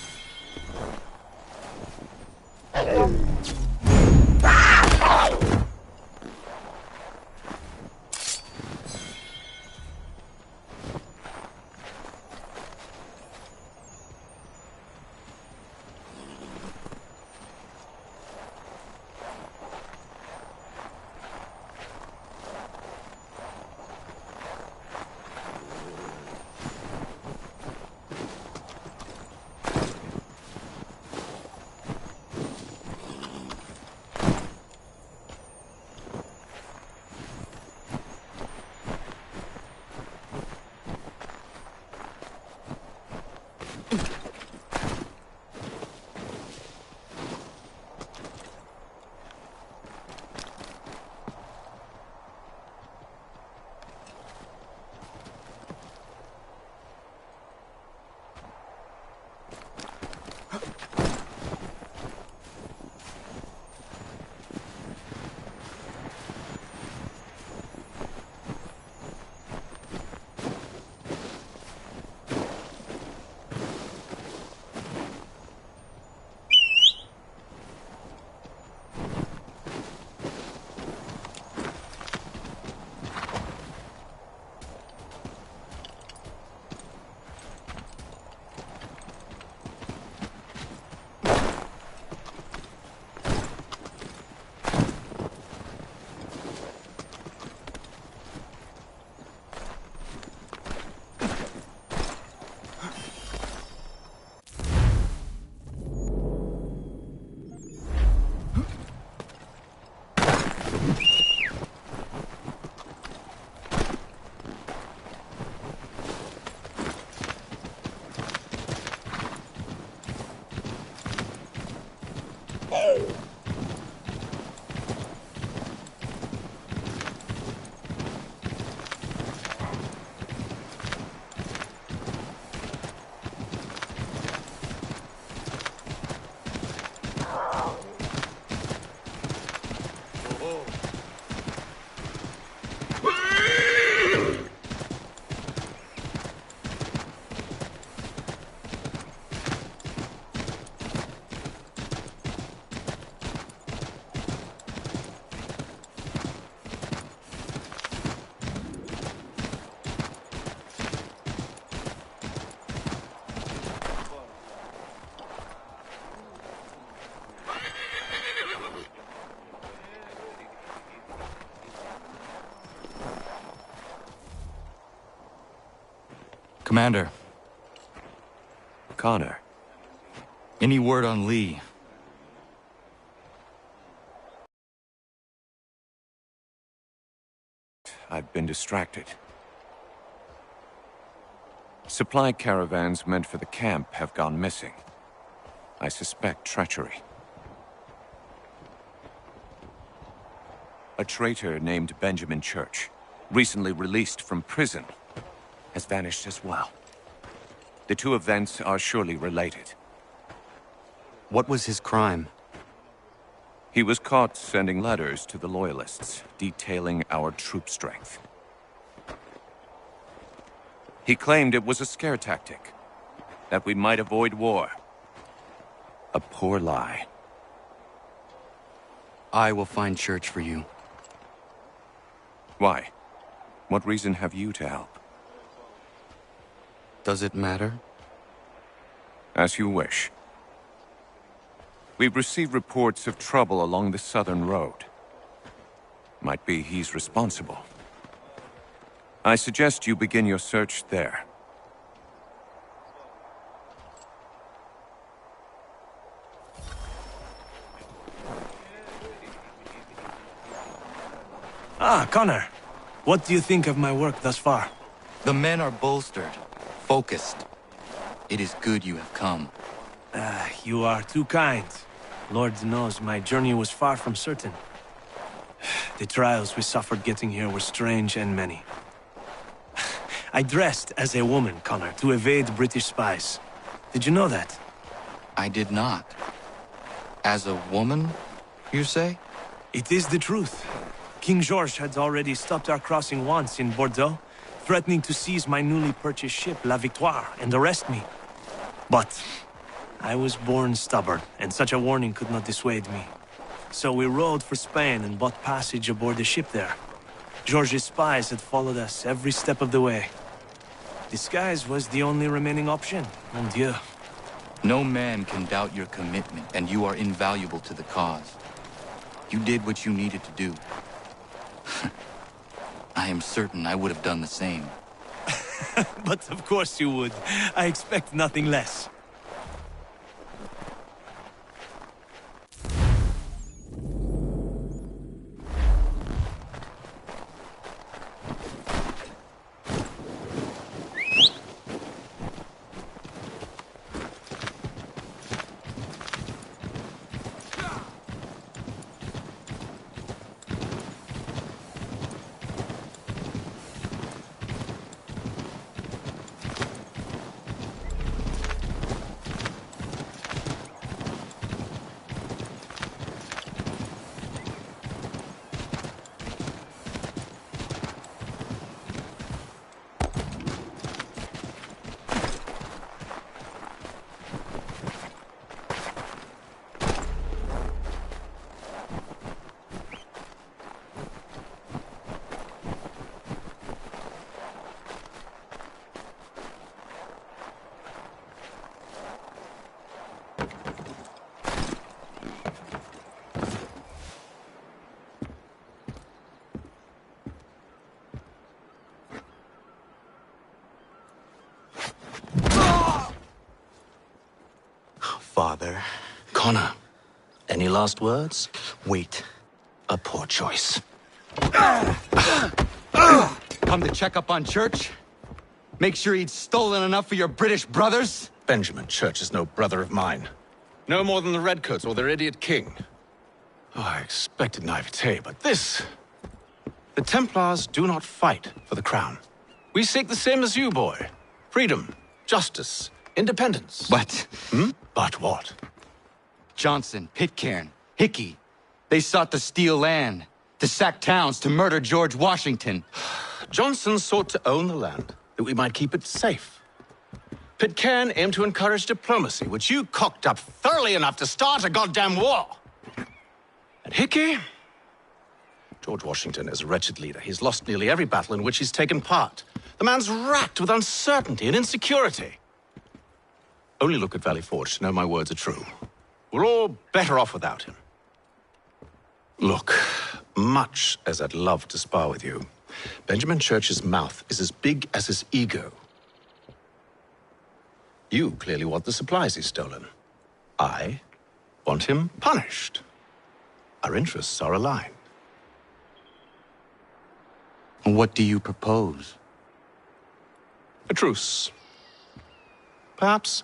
Speaker 22: Commander.
Speaker 15: Connor.
Speaker 22: Any word on Lee?
Speaker 15: I've been distracted. Supply caravans meant for the camp have gone missing. I suspect treachery. A traitor named Benjamin Church, recently released from prison, has vanished as well. The two events are surely related.
Speaker 22: What was his crime?
Speaker 15: He was caught sending letters to the Loyalists, detailing our troop strength. He claimed it was a scare tactic, that we might avoid war. A poor lie.
Speaker 22: I will find Church for you.
Speaker 15: Why? What reason have you to help?
Speaker 22: Does it matter?
Speaker 15: As you wish. We've received reports of trouble along the southern road. Might be he's responsible. I suggest you begin your search there.
Speaker 2: Ah, Connor. What do you think of my work thus far?
Speaker 22: The men are bolstered, focused. It is good you have come.
Speaker 2: You are too kind. Lord knows my journey was far from certain. The trials we suffered getting here were strange and many. I dressed as a woman, Connor, to evade British spies. Did you know that?
Speaker 22: I did not. As a woman, you say?
Speaker 2: It is the truth. King George had already stopped our crossing once in Bordeaux, threatening to seize my newly purchased ship, La Victoire, and arrest me. But I was born stubborn, and such a warning could not dissuade me. So we rode for Spain and bought passage aboard the ship there. George's spies had followed us every step of the way. Disguise was the only remaining option, mon Dieu.
Speaker 22: No man can doubt your commitment, and you are invaluable to the cause. You did what you needed to do. I am certain I would have done the same.
Speaker 2: But of course you would. I expect nothing less.
Speaker 12: Father. Connor, any last words? Wait. A poor choice.
Speaker 22: Come to check up on Church? Make sure he'd stolen enough for your British brothers?
Speaker 11: Benjamin Church is no brother of mine. No more than the Redcoats or their idiot king. Oh, I expected naivete, but this... The Templars do not fight for the crown. We seek the same as you, boy. Freedom, justice, independence.
Speaker 22: But...
Speaker 11: But what?
Speaker 22: Johnson, Pitcairn, Hickey. They sought to steal land, to sack towns, to murder George Washington.
Speaker 11: Johnson sought to own the land, that we might keep it safe. Pitcairn aimed to encourage diplomacy, which you cocked up thoroughly enough to start a goddamn war. And Hickey? George Washington is a wretched leader. He's lost nearly every battle in which he's taken part. The man's racked with uncertainty and insecurity. Only look at Valley Forge to know my words are true. We're all better off without him. Look, much as I'd love to spar with you, Benjamin Church's mouth is as big as his ego. You clearly want the supplies he's stolen. I want him punished. Our interests are aligned.
Speaker 22: What do you propose?
Speaker 11: A truce. Perhaps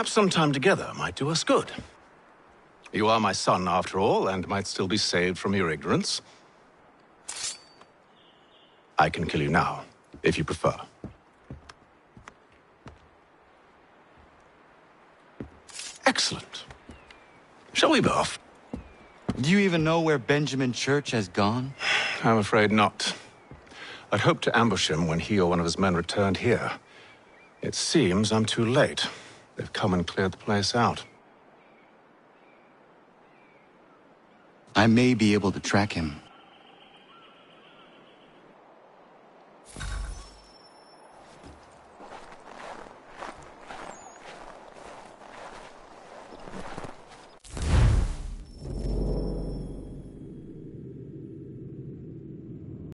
Speaker 11: some time together might do us good. You are my son, after all, and might still be saved from your ignorance. I can kill you now, if you prefer. Excellent. Shall we be off?
Speaker 22: Do you even know where Benjamin Church has gone?
Speaker 11: I'm afraid not. I'd hoped to ambush him when he or one of his men returned here. It seems I'm too late. They've come and cleared the place out.
Speaker 22: I may be able to track him.